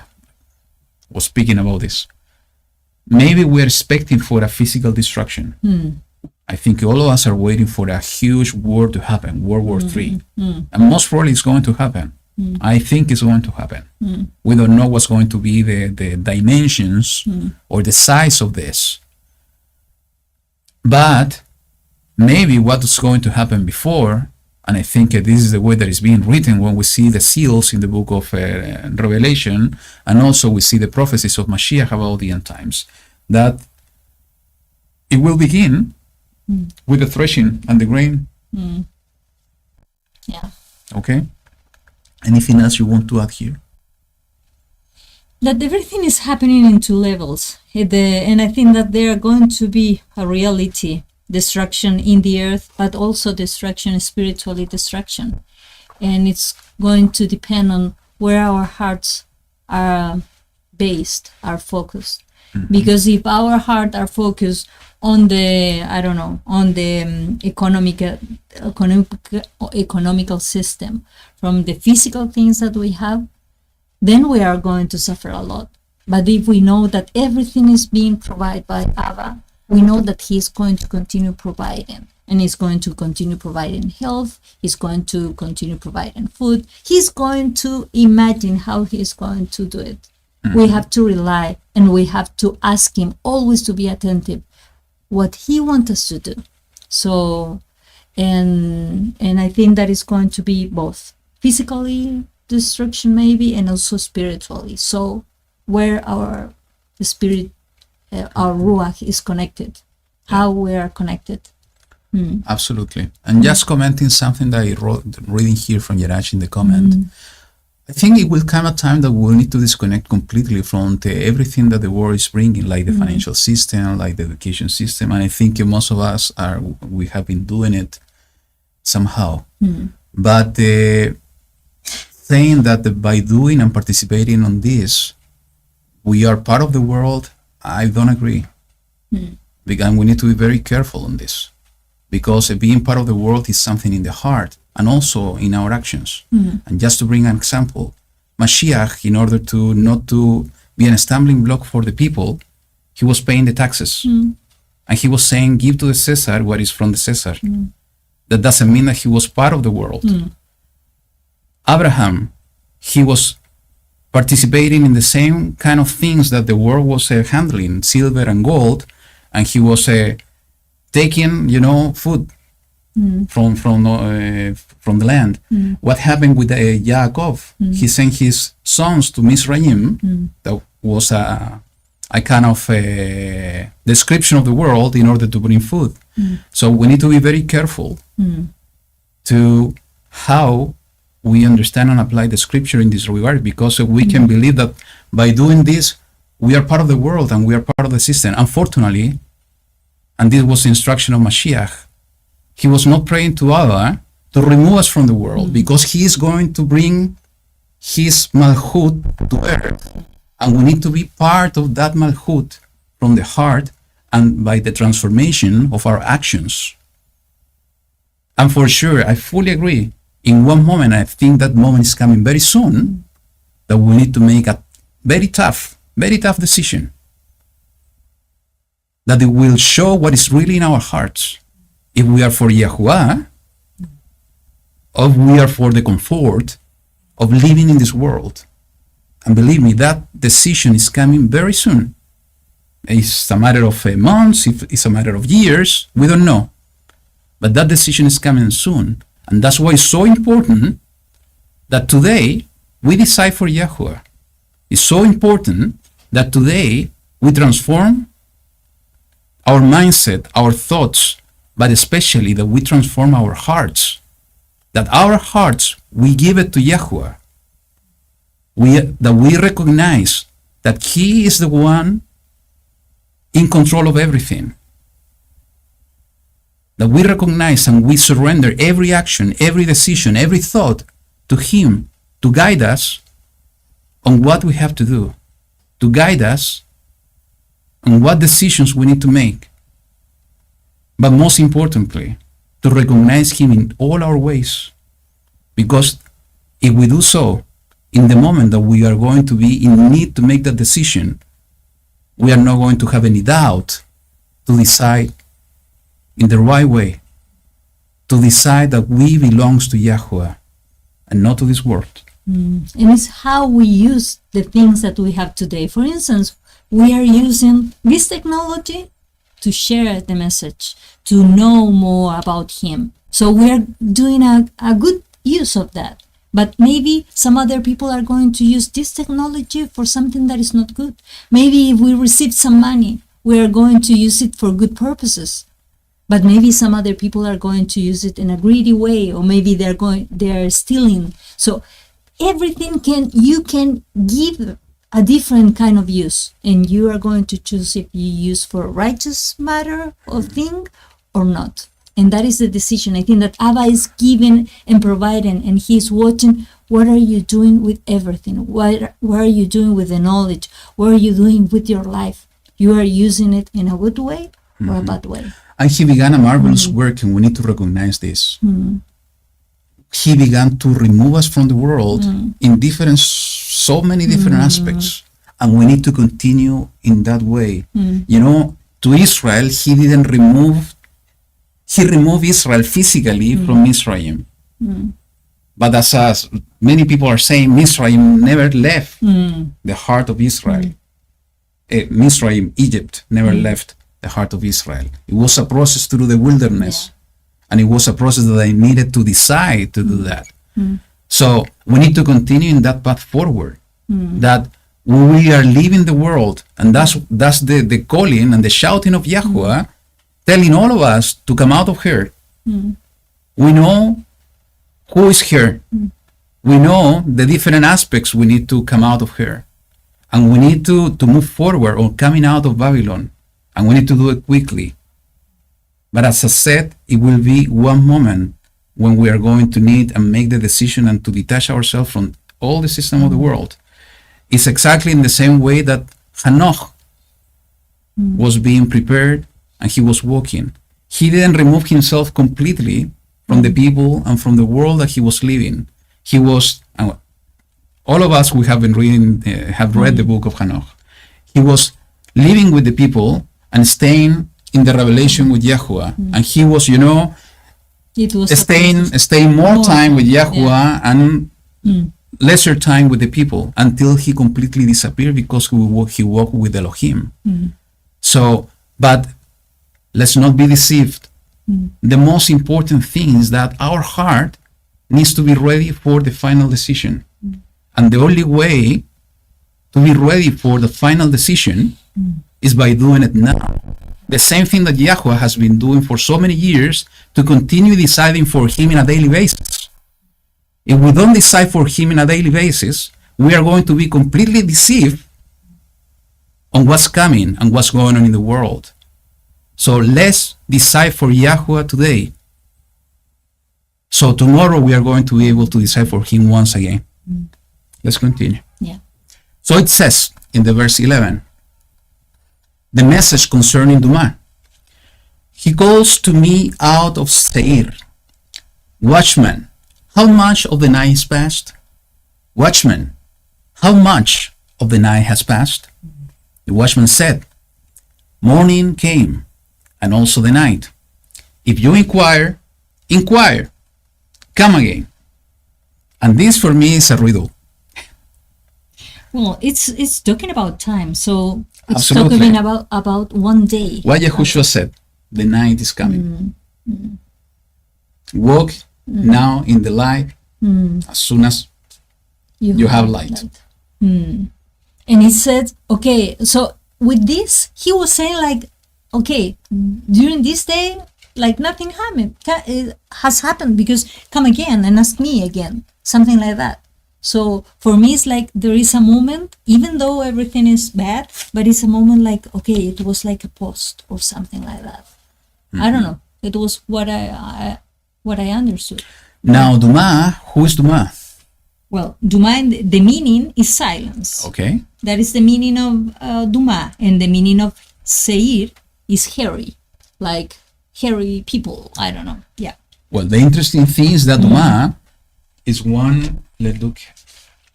was speaking about this, maybe we're expecting for a physical destruction. I think all of us are waiting for a huge war to happen, World War III. And most probably it's going to happen. I think it's going to happen. We don't know what's going to be the dimensions or the size of this. But maybe what's going to happen before, and I think this is the way that is being written when we see the seals in the book of Revelation, and also we see the prophecies of Mashiach about the end times, that it will begin with the threshing and the grain. Yeah. Okay. Anything else you want to add here? That everything is happening in two levels. And I think that there are going to be a reality, destruction in the earth, but also destruction, spiritually destruction. And it's going to depend on where our hearts are based, are focused. Because if our hearts are focused on the, on the economical system, from the physical things that we have, then we are going to suffer a lot. But if we know that everything is being provided by Abba, we know that He is going to continue providing. And He's going to continue providing health. He's going to continue providing food. He's going to imagine how He's going to do it. We have to rely and we have to ask Him always to be attentive what He wants us to do. So, and I think that is going to be both physically destruction maybe and also spiritually. So where our spirit, our ruach is connected, how we are connected. Absolutely. And just commenting something that I wrote, reading here from Yaraj in the comment, I think it will come a time that we'll need to disconnect completely from everything that the world is bringing, like the financial system, like the education system. And I think most of us we have been doing it somehow. But saying that by doing and participating on this, we are part of the world, I don't agree. Because we need to be very careful on this. Because being part of the world is something in the heart and also in our actions. And just to bring an example, Mashiach, in order to not to be a stumbling block for the people, he was paying the taxes. And he was saying, give to the Caesar what is from the Caesar. That doesn't mean that he was part of the world. Abraham, he was participating in the same kind of things that the world was handling, silver and gold, and he was taking, food from the land. What happened with Yaakov? He sent his sons to Mizraim. That was a kind of description of the world in order to bring food. So we need to be very careful to how we understand and apply the scripture in this regard, because we can believe that by doing this, we are part of the world and we are part of the system. Unfortunately, and this was the instruction of Mashiach, he was not praying to Allah to remove us from the world, because he is going to bring his malchut to earth. And we need to be part of that malchut from the heart and by the transformation of our actions. And for sure, I fully agree. In one moment, I think that moment is coming very soon, that we need to make a very tough decision. That it will show what is really in our hearts. If we are for YaHuWaH, or if we are for the comfort of living in this world. And believe me, that decision is coming very soon. It's a matter of months, it's a matter of years, we don't know. But that decision is coming soon. And that's why it's so important that today we decide for YaHuWaH. It's so important that today we transform our mindset, our thoughts, but especially that we transform our hearts. That our hearts, we give it to YaHuWaH. That we recognize that He is the one in control of everything. That we recognize and we surrender every action, every decision, every thought to Him to guide us on what we have to do, to guide us on what decisions we need to make. But most importantly, to recognize Him in all our ways. Because if we do so, in the moment that we are going to be in need to make that decision, we are not going to have any doubt to decide in the right way, to decide that we belongs to YaHuWaH and not to this world. And it's how we use the things that we have today. For instance, we are using this technology to share the message, to know more about Him. So we are doing a good use of that. But maybe some other people are going to use this technology for something that is not good. Maybe if we receive some money, we are going to use it for good purposes. But maybe some other people are going to use it in a greedy way, or maybe they are stealing. So everything you can give a different kind of use, and you are going to choose if you use for righteous matter of thing or not. And that is the decision. I think that Abba is giving and providing, and He's watching. What are you doing with everything? What are you doing with the knowledge? What are you doing with your life? You are using it in a good way or a bad way? And He began a marvelous work, and we need to recognize this. He began to remove us from the world in so many different aspects, and we need to continue in that way. To Israel, He didn't remove. He removed Israel physically from Mizraim. But as many people are saying, Mizraim never left the heart of Israel. Mizraim, Egypt, never left the heart of Israel. It was a process through the wilderness. And it was a process that they needed to decide to do that. So we need to continue in that path forward. That we are leaving the world, and that's the calling and the shouting of YaHuWaH, telling all of us to come out of her. We know who is her. We know the different aspects we need to come out of her. And we need to move forward on coming out of Babylon. And we need to do it quickly. But as I said, it will be one moment when we are going to need and make the decision and to detach ourselves from all the system of the world. It's exactly in the same way that Hanoch was being prepared and he was walking. He didn't remove himself completely from the people and from the world that he was living. He was, all of us, we have been reading, have read the book of Hanoch. He was living with the people and staying in the revelation with YaHuWaH. And he was, It was staying more time with YaHuWaH and lesser time with the people until he completely disappeared because he walked with Elohim. So, but let's not be deceived. The most important thing is that our heart needs to be ready for the final decision. And the only way to be ready for the final decision is by doing it now. The same thing that YaHuWaH has been doing for so many years to continue deciding for him on a daily basis. If we don't decide for him on a daily basis, we are going to be completely deceived on what's coming and what's going on in the world. So let's decide for YaHuWaH today. So tomorrow we are going to be able to decide for him once again. Let's continue. Yeah. So it says in the verse 11, the message concerning Duma. He calls to me out of Seir. Watchman, how much of the night is past? Watchman, how much of the night has passed? The watchman said, morning came, and also the night. If you inquire, inquire. Come again. And this for me is a riddle. Well, it's talking about time, so it's Absolutely. talking about one day. What Yahushua said, the night is coming. Walk now in the light as soon as you have light. And he said, okay, so with this, he was saying like, okay, during this day, like nothing has happened because come again and ask me again, something like that. So for me, it's like there is a moment, even though everything is bad, but it's a moment like, okay, it was like a post or something like that. I don't know. It was what I understood. Now, Duma, who is Duma? Well, Duma, the meaning is silence. Okay. That is the meaning of Duma, and the meaning of Seir is hairy, like hairy people. I don't know. Yeah. Well, the interesting thing is that Duma is one, let's look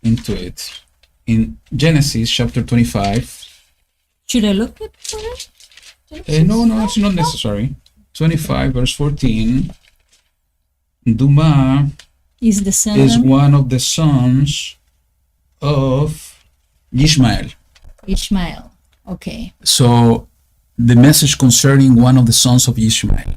into it. In Genesis chapter 25. Should I look at it? No, it's not necessary. 25 verse 14. Duma Is the son is one of the sons of Ishmael. Ishmael. Okay. So the message concerning one of the sons of Ishmael.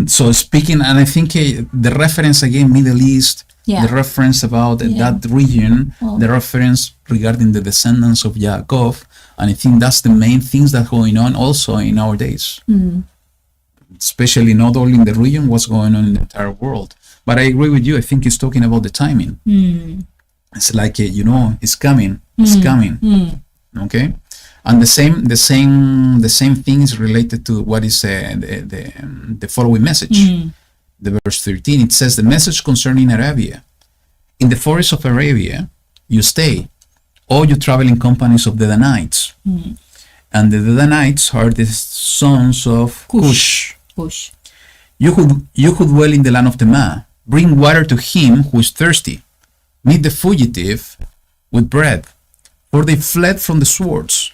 So speaking, and I think the reference again, Middle East, the reference about that region, the reference regarding the descendants of Yaakov, and I think that's the main things that are going on also in our days. Especially not only in the region, what's going on in the entire world. But I agree with you. I think it's talking about the timing. It's like it's coming. It's coming. Okay, and the same thing is related to what is the following message. The verse 13. It says the message concerning Arabia. In the forest of Arabia, you stay, all you traveling companies of the Danites. And the Danites are the sons of Cush. You who dwell in the land of Tema, bring water to him who is thirsty. Meet the fugitive with bread. For they fled from the swords,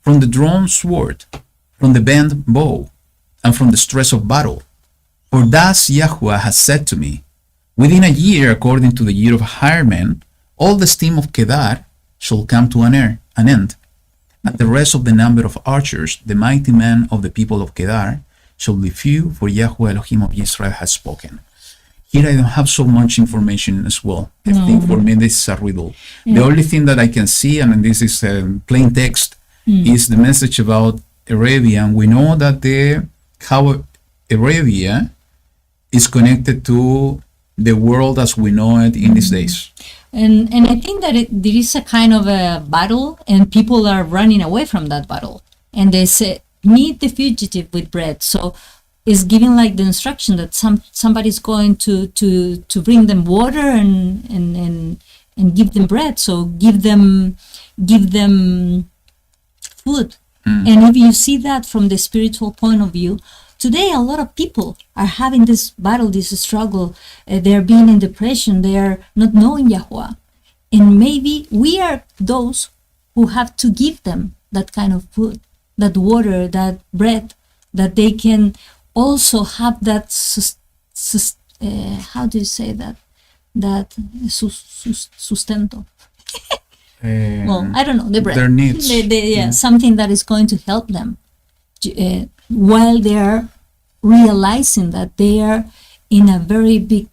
from the drawn sword, from the bent bow, and from the stress of battle. For thus YaHuWaH has said to me, within a year, according to the year of hiremen, all the steam of Kedar shall come to an end. And the rest of the number of archers, the mighty men of the people of Kedar, shall be few, for YaHuWaH Elohim of Israel has spoken. here I don't have so much information as well. I think for me this is a riddle. The only thing that I can see, and this is plain text, is the message about Arabia. And we know that how Arabia is connected to the world as we know it in these days. And I think that there is a kind of a battle, and people are running away from that battle. And they say, meet the fugitive with bread. So it's giving like the instruction that somebody's going to bring them water and give them bread. So give them food. And if you see that from the spiritual point of view, today a lot of people are having this battle, this struggle. They're being in depression. They are not knowing YaHuWaH. And maybe we are those who have to give them that kind of food, that water, that bread, that they can also have that how do you say that sustento. Well, I don't know, the bread. Their needs. Something that is going to help them while they are realizing that they are in a very big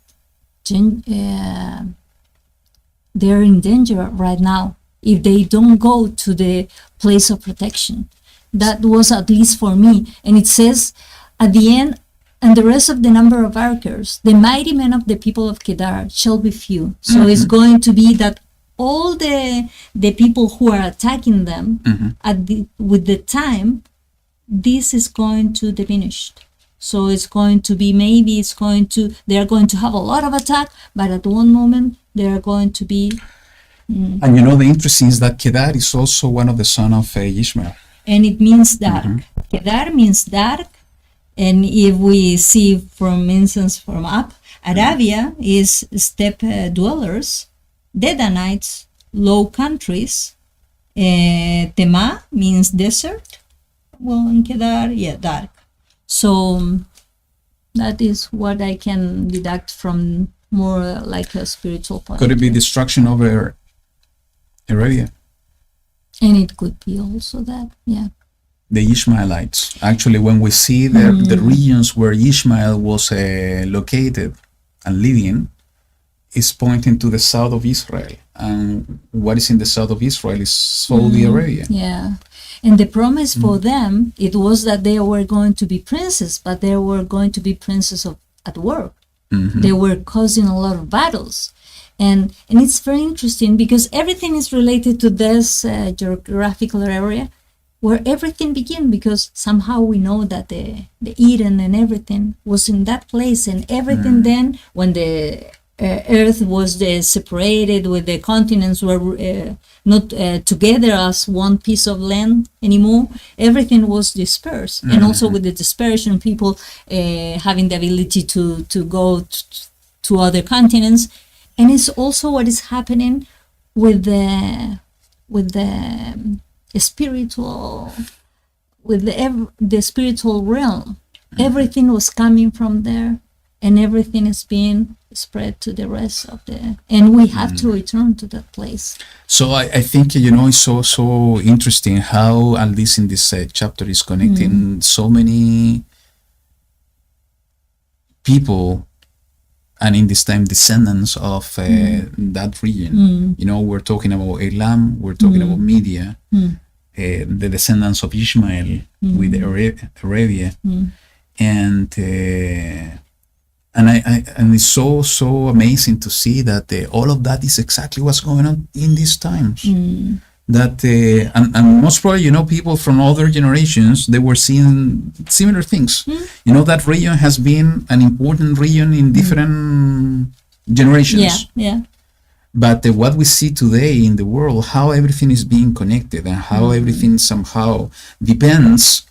they're in danger right now if they don't go to the place of protection. That was at least for me. And it says at the end, and the rest of the number of archers, the mighty men of the people of Kedar shall be few. So it's going to be that all the people who are attacking them with the time, this is going to diminish. So it's going to be, they are going to have a lot of attack, but at one moment they are going to be. And the interesting is that Kedar is also one of the sons of Ishmael. And it means dark. Kedar means dark. And if we see, from instance, from up, Arabia is steppe dwellers, Dedanites, low countries. Tema means desert. Well, in Kedar, dark. So that is what I can deduct from more like a spiritual point. Could it be destruction over Arabia? And it could be also that, The Ishmaelites. Actually, when we see the regions where Ishmael was located and living, is pointing to the south of Israel. And what is in the south of Israel is Saudi Arabia. Yeah. And the promise for them, it was that they were going to be princes, but they were going to be princes at work. They were causing a lot of battles. And it's very interesting because everything is related to this geographical area where everything began, because somehow we know that the Eden and everything was in that place, and everything then, when the earth was separated, with the continents were not together as one piece of land anymore, everything was dispersed. And also with the dispersion, people having the ability to go to other continents. And it's also what is happening with the spiritual, with the spiritual realm. Everything was coming from there, and everything is being spread to the rest of and we have to return to that place. So I think, it's so interesting how, at least in this chapter, is connecting so many people, and in this time, descendants of that region. We're talking about Elam, we're talking about Media, the descendants of Ishmael with Arabia, and it's so amazing to see that all of that is exactly what's going on in these times. That and most probably, people from other generations, they were seeing similar things. That region has been an important region in different generations. But what we see today in the world, how everything is being connected, and how everything somehow depends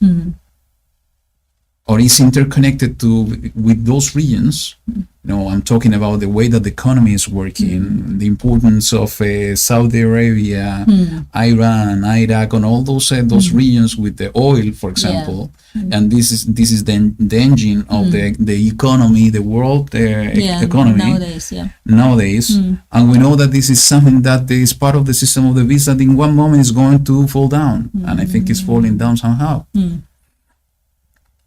or is interconnected with those regions. I'm talking about the way that the economy is working, the importance of Saudi Arabia, Iran, Iraq, and all those regions with the oil, for example. And this is the engine of the economy, the world economy nowadays. And we know that this is something that is part of the system of the beast that in one moment is going to fall down, and I think it's falling down somehow.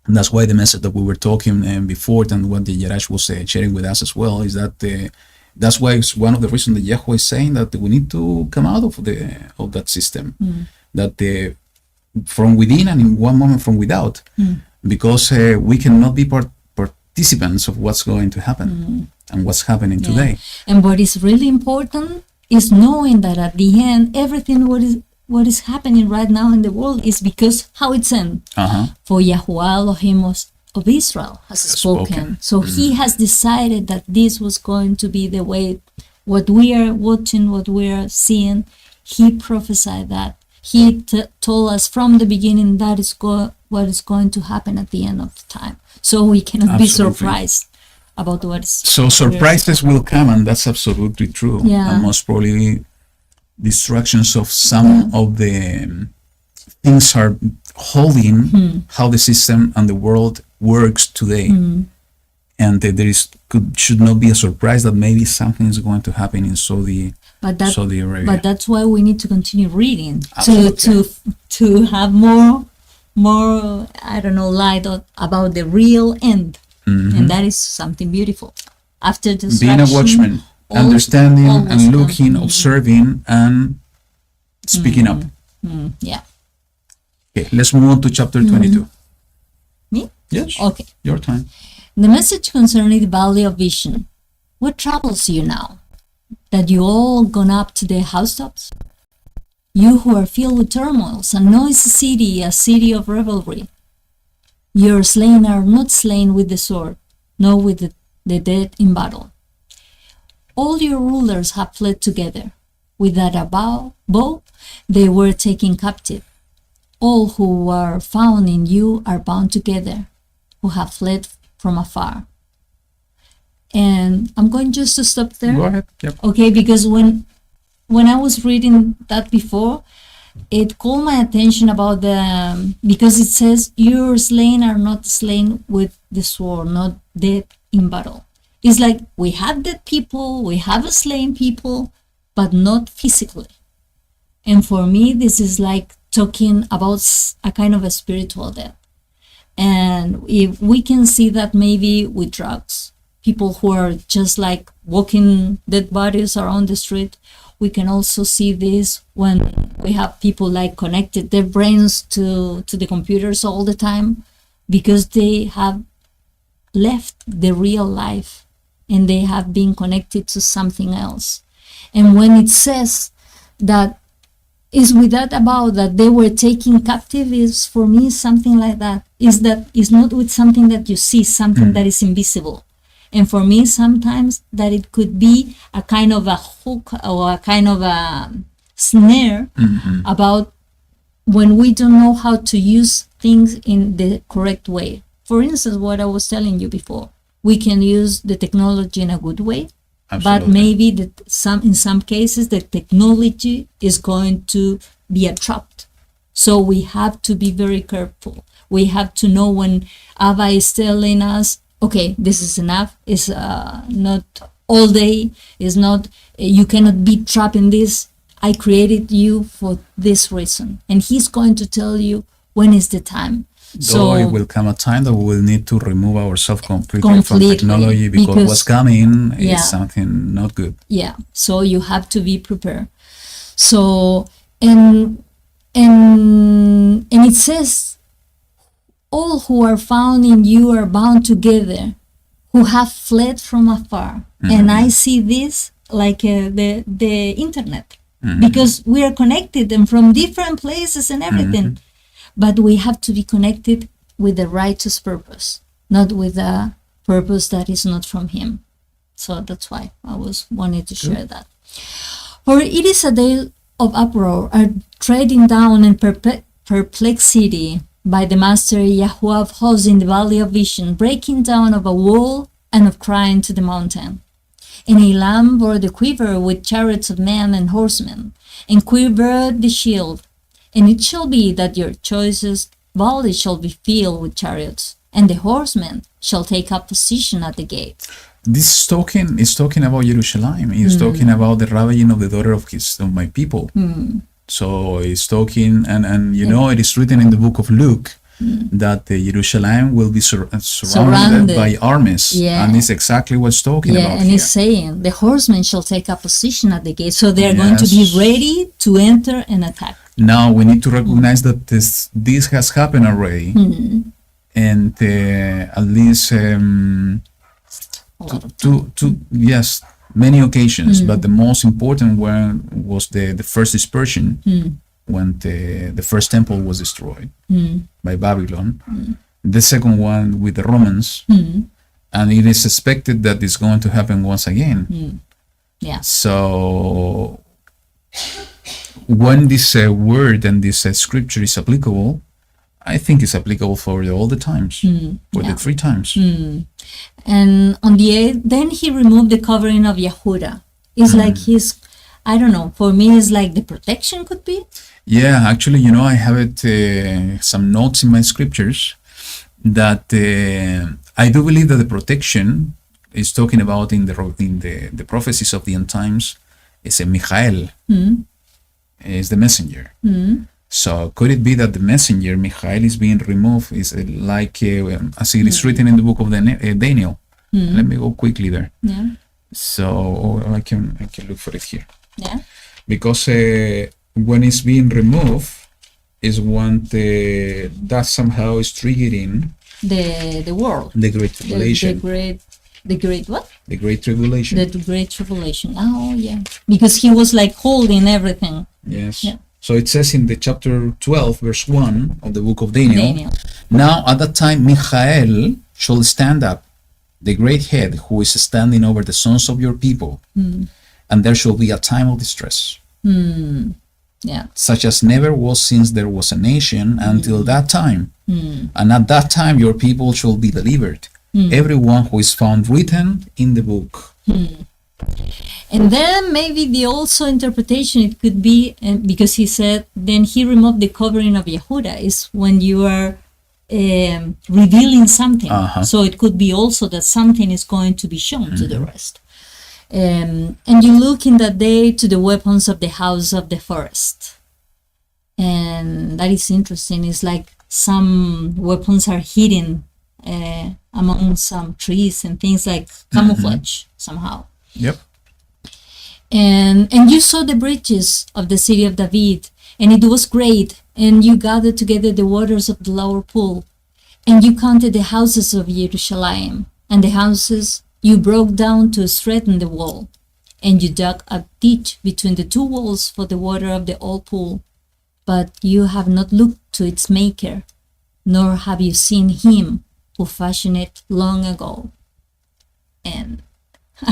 And that's why the message that we were talking before, and what the Yarash was sharing with us as well, is that that's why it's one of the reasons that YaHuWaH is saying that we need to come out of that system, that from within and in one moment from without, because we cannot be participants of what's going to happen and what's happening today. And what is really important is knowing that at the end, everything what is happening right now in the world is because how it's end. For YaHuWaH Elohim of Israel has spoken. So he has decided that this was going to be the way. What we are watching, what we are seeing, he prophesied that. He told us from the beginning that is what is going to happen at the end of the time. So we cannot be surprised about what is. So surprises will come, and that's absolutely true. And most probably distractions of some of the things are holding how the system and the world works today. And there should not be a surprise that maybe something is going to happen in Saudi Arabia. But that's why we need to continue reading to have more light about the real end, and that is something beautiful. After this, being a watchman, understanding and looking, observing, and speaking up. Okay, let's move on to chapter 22. Me? Yes. Okay. Your time. The message concerning the valley of vision. What troubles you now? That you all gone up to the housetops? You who are filled with turmoils, a noisy city, a city of revelry. Your slain are not slain with the sword, nor with the dead in battle. All your rulers have fled together. Without a bow, they were taken captive. All who are found in you are bound together, who have fled from afar. And I'm going just to stop there. Go ahead. Yep. Okay, because when I was reading that before, it called my attention about because it says your slain are not slain with the sword, not dead in battle. It's like we have dead people, we have slain people, but not physically. And for me, this is like talking about a kind of a spiritual death. And if we can see that maybe with drugs, people who are just like walking dead bodies around the street, we can also see this when we have people like connected their brains to the computers all the time, because they have left the real life and they have been connected to something else. And when it says that is with that about that they were taken captive, is for me something like that. Is not with something that you see, something that is invisible. And for me, sometimes that it could be a kind of a hook or a kind of a snare about when we don't know how to use things in the correct way. For instance, what I was telling you before, we can use the technology in a good way. Absolutely. But maybe in some cases the technology is going to be a trap. So we have to be very careful. We have to know when Abba is telling us, okay, this is enough. It's not all day. It's not, you cannot be trapped in this. I created you for this reason. And he's going to tell you when is the time. So it will come a time that we will need to remove ourselves completely from technology because what's coming is something not good. Yeah, so you have to be prepared. So and it says, all who are found in you are bound together, who have fled from afar. And I see this like the internet, because we are connected and from different places and everything. But we have to be connected with the righteous purpose, not with a purpose that is not from him. So that's why I wanted to share that. For it is a day of uproar, a treading down and perplexity by the Master YaHuWaH of hosts in the valley of vision, breaking down of a wall and of crying to the mountain. And a lamb bore the quiver with chariots of men and horsemen, and quivered the shield. And it shall be that your choicest valley shall be filled with chariots, and the horsemen shall take up position at the gate. This is talking about Jerusalem. It's talking about the ravaging of the daughter of my people. So it's talking, and you know, it is written in the book of Luke that Jerusalem will be surrounded by armies. Yeah. And it's exactly what's talking Yeah, about and here. he's saying the horsemen shall take up position at the gate, so they're going to be Yes. ready to enter and attack. Now we need to recognize that this has happened already, and at least A lot of yes, many occasions. But the most important one was the first dispersion, when the first temple was destroyed by Babylon. The second one with the Romans, and it is expected that it's going to happen once again. Yeah. So when this word and this scripture is applicable, I think it's applicable for all the times, for the 3 times. And on the 8th, then he removed the covering of YaHuWaH. It's like his, I don't know, for me it's like the protection could be. Yeah, actually, I have it some notes in my scriptures that I do believe that the protection is talking about in the prophecies of the end times is a Michael, is the messenger. So could it be that the messenger Michael is being removed? Is like as it is written in the book of Daniel? Let me go quickly there. Yeah. So I can look for it here. Yeah. Because when it's being removed is when that somehow is triggering The world. the Great Tribulation. The great what? The Great Tribulation. The Great Tribulation. Oh, yeah. Because he was like holding everything. Yes. Yeah. So it says in the chapter 12, verse 1 of the book of Daniel, Daniel. Now at that time Michael shall stand up, the great head who is standing over the sons of your people, and there shall be a time of distress, Yeah. such as never was since there was a nation until that time. And at that time your people shall be delivered, everyone who is found written in the book. And then maybe the also interpretation it could be, because he said, then he removed the covering of YaHuWaH, is when you are revealing something. So it could be also that something is going to be shown to the rest. And you look in that day to the weapons of the house of the forest. And that is interesting. It's like some weapons are hidden among some trees and things like camouflage somehow. Yep. And you saw the bridges of the city of David, and it was great, and you gathered together the waters of the lower pool, and you counted the houses of Jerusalem, and the houses you broke down to straighten the wall, and you dug a ditch between the 2 walls for the water of the old pool, but you have not looked to its maker, nor have you seen him who fashioned it long ago. And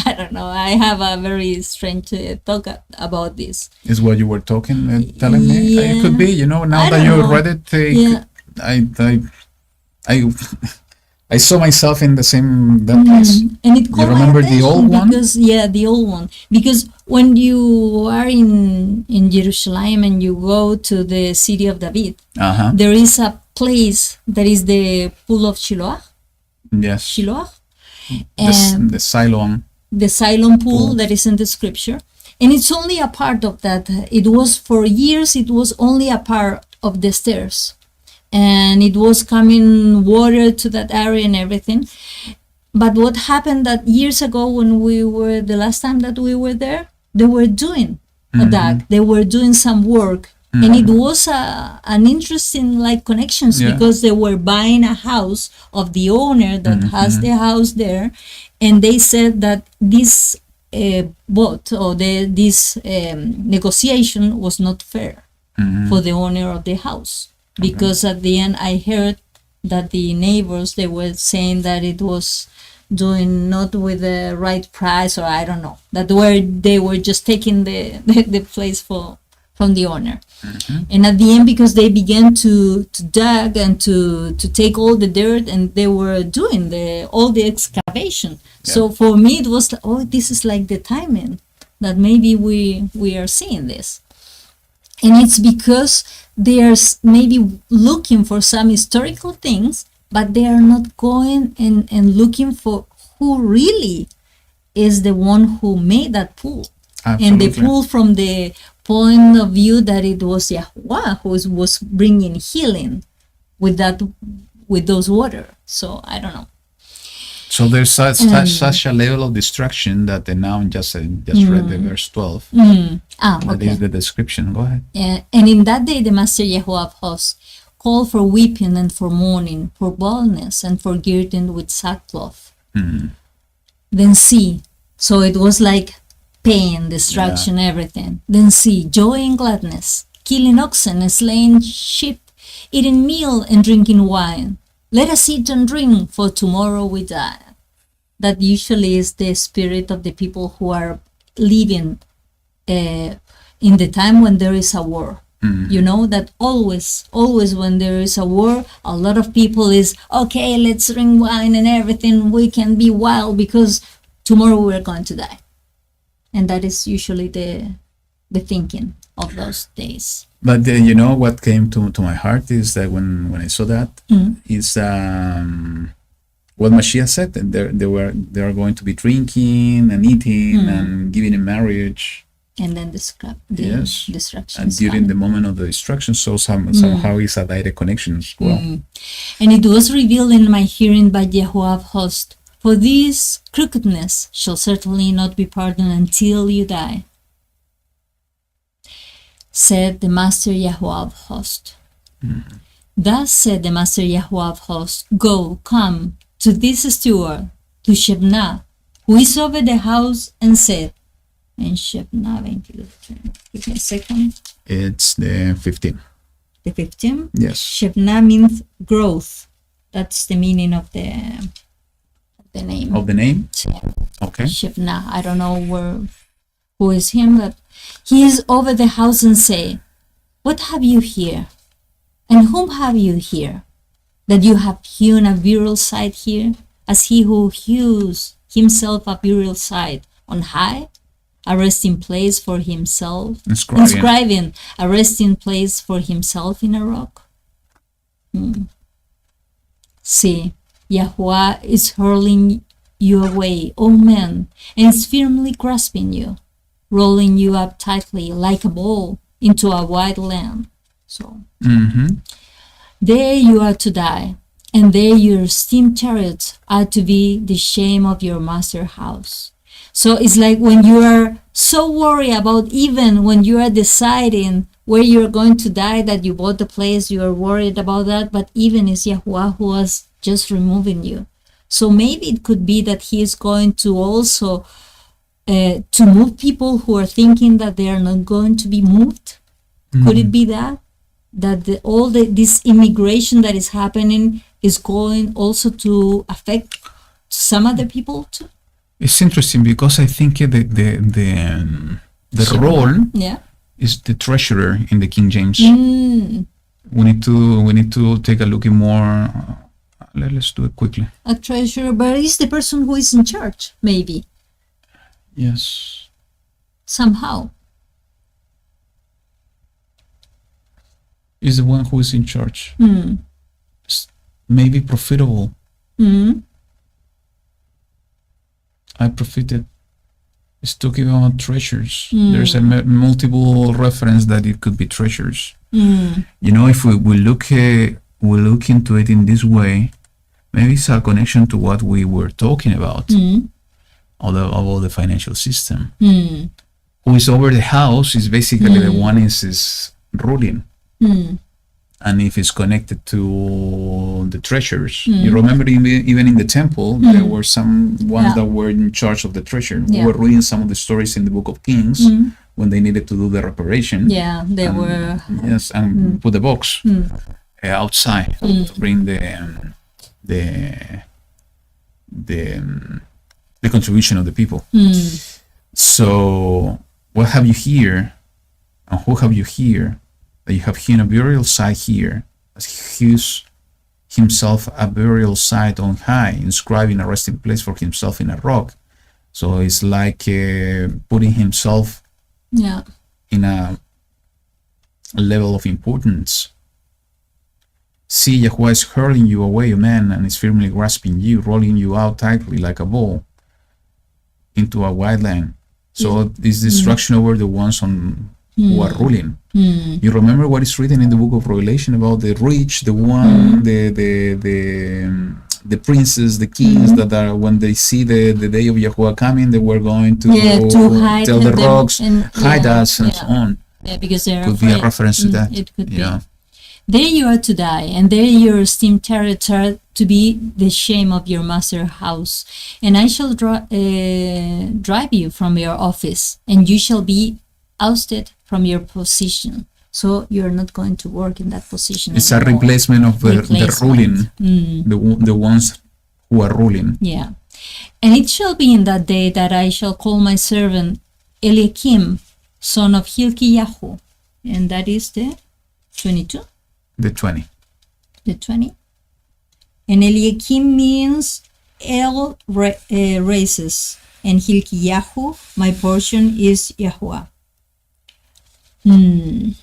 I don't know, I have a very strange talk about this. Is what you were talking, telling me? Yeah. It could be, now I that don't you know. read it, Yeah. I saw myself in the same that place. And it caught my remember the attention old one? because the old one. Because when you are in Jerusalem and you go to the city of David, there is a place that is the pool of Shiloah. Yes. Shiloah. And The Siloam. the Siloam pool that is in the scripture. And it's only a part of that. It was for years, it was only a part of the stairs. And it was coming water to that area and everything. But what happened that years ago when the last time that we were there, they were doing that. They were doing some work. And it was an interesting connections because they were buying a house of the owner that has the house there. And they said that this vote or this negotiation was not fair for the owner of the house. Because at the end I heard that the neighbors, they were saying that it was doing not with the right price, or I don't know, that they were just taking the place from the owner. And at the end, because they began to dig and to take all the dirt, and they were doing all the excavation. So for me it was this is like the timing that maybe we are seeing this. And it's because they are maybe looking for some historical things, but they are not going and looking for who really is the one who made that pool. Absolutely. And the pool from the point of view that it was YaHuWaH who was bringing healing with that, with those water. So I don't know. So there's such a level of destruction that the noun just read the verse 12. That Okay. is the description. Go ahead. And in that day, the Master YaHuWaH of hosts called for weeping and for mourning, for baldness and for girding with sackcloth. Then see, so it was like pain, destruction, everything. Then see, joy and gladness, killing oxen and slaying sheep, eating meal and drinking wine. Let us eat and drink, for tomorrow we die. That usually is the spirit of the people who are living in the time when there is a war. You know, that always when there is a war, a lot of people is, okay, let's drink wine and everything, we can be wild because tomorrow we're going to die. And that is usually the thinking of those days. But you know what came to my heart is that when I saw that is what Mashiach said, that they are going to be drinking and eating and giving in marriage. And then the destruction. And during the moment of the destruction, so somehow is a direct connection as well. And it was revealed in my hearing by YaHuWaH of hosts, for this crookedness shall certainly not be pardoned until you die. Said the Master YaHuWaH of hosts. Thus said the Master YaHuWaH of hosts, go, come to this steward, to Shebna, who is over the house, and said, and Shebna, give me a second. It's the 15. The 15? Yes. Shebna means growth. That's the meaning of the name. Of the name? Okay. Shebna. I don't know who is him, but he is over the house and say, what have you here? And whom have you here? That you have hewn a burial site here, as he who hews himself a burial site on high? A resting place for himself, inscribing a resting place for himself in a rock. See, YaHuWaH is hurling you away, O man, and is firmly grasping you, rolling you up tightly like a ball into a wide land. So, there you are to die, and there your steam chariots are to be the shame of your master house. So it's like when you are so worried about, even when you are deciding where you're going to die, that you bought the place, you are worried about that, but even it's YaHuWaH who was just removing you. So maybe it could be that he is going to also to move people who are thinking that they are not going to be moved. Could it be that this immigration that is happening is going also to affect some other people too? It's interesting because I think the role is the treasurer in the King James. We need to take a look at more. Let's do it quickly. A treasurer, but it's the person who is in charge, maybe. Yes. Somehow. Is the one who is in charge. It's maybe profitable. I profited. It's talking about treasures. There's a multiple reference that it could be treasures. You know, if we look into it in this way, maybe it's a connection to what we were talking about, about the financial system. Who is over the house is basically the one is ruling. And if it's connected to the treasures, you remember even in the temple, there were some ones that were in charge of the treasure. We were reading some of the stories in the Book of Kings when they needed to do the reparation. Yeah, they were. Yes, and put the box outside to bring the contribution of the people. So, what have you here, and who have you here? That you have hewn a burial site here, as hews himself a burial site on high, inscribing a resting place for himself in a rock. So it's like putting himself in a level of importance. See, YaHuWaH is hurling you away, O man, and is firmly grasping you, rolling you out tightly like a ball into a wide land. So this destruction over the ones on who are ruling. You remember what is written in the book of Revelation about the rich, the one, the princes, the kings that are, when they see the day of YaHuWaH coming, they were going to, hide tell the them rocks, and hide us, and so on. Yeah, because they're Could afraid. be a reference to that. It could Yeah. be. There you are to die, and there your esteemed territory to be the shame of your master's house. And I shall drive you from your office, and you shall be ousted from your position. So you're not going to work in that position It's anymore. a replacement of the ruling, the ones who are ruling. Yeah. And it shall be in that day that I shall call my servant Eliakim, son of Hilkiyahu, and that is the 22. The 20. The 20. And Eliakim means El raises, and Hilkiyahu, my portion is YaHuWaH. And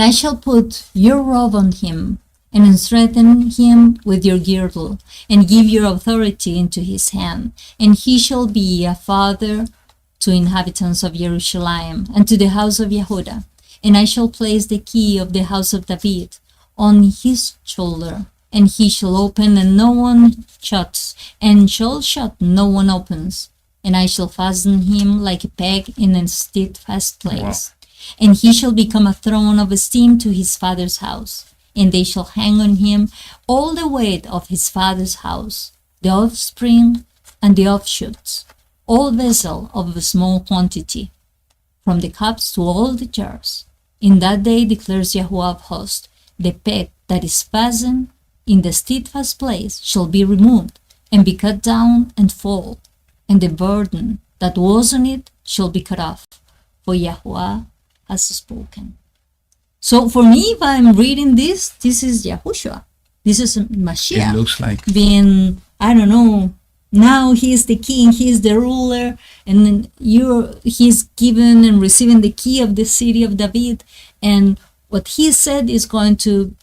I shall put your robe on him, and strengthen him with your girdle, and give your authority into his hand, and he shall be a father to inhabitants of Jerusalem, and to the house of Yehuda. And I shall place the key of the house of David on his shoulder, and he shall open and no one shuts, and shall shut no one opens. And I shall fasten him like a peg in a steadfast place. And he shall become a throne of esteem to his father's house. And they shall hang on him all the weight of his father's house, the offspring and the offshoots, all vessel of a small quantity, from the cups to all the jars. In that day declares YaHuWaH of hosts, the peg that is fastened in the steadfast place shall be removed, and be cut down and fall, and the burden that was on it shall be cut off, for YaHuWaH has spoken. So for me, if I'm reading this is Yahushua. This is Mashiach. It looks like. Being, I don't know, now he is the king, he is the ruler, and then he's given and receiving the key of the city of David, and what he said is going to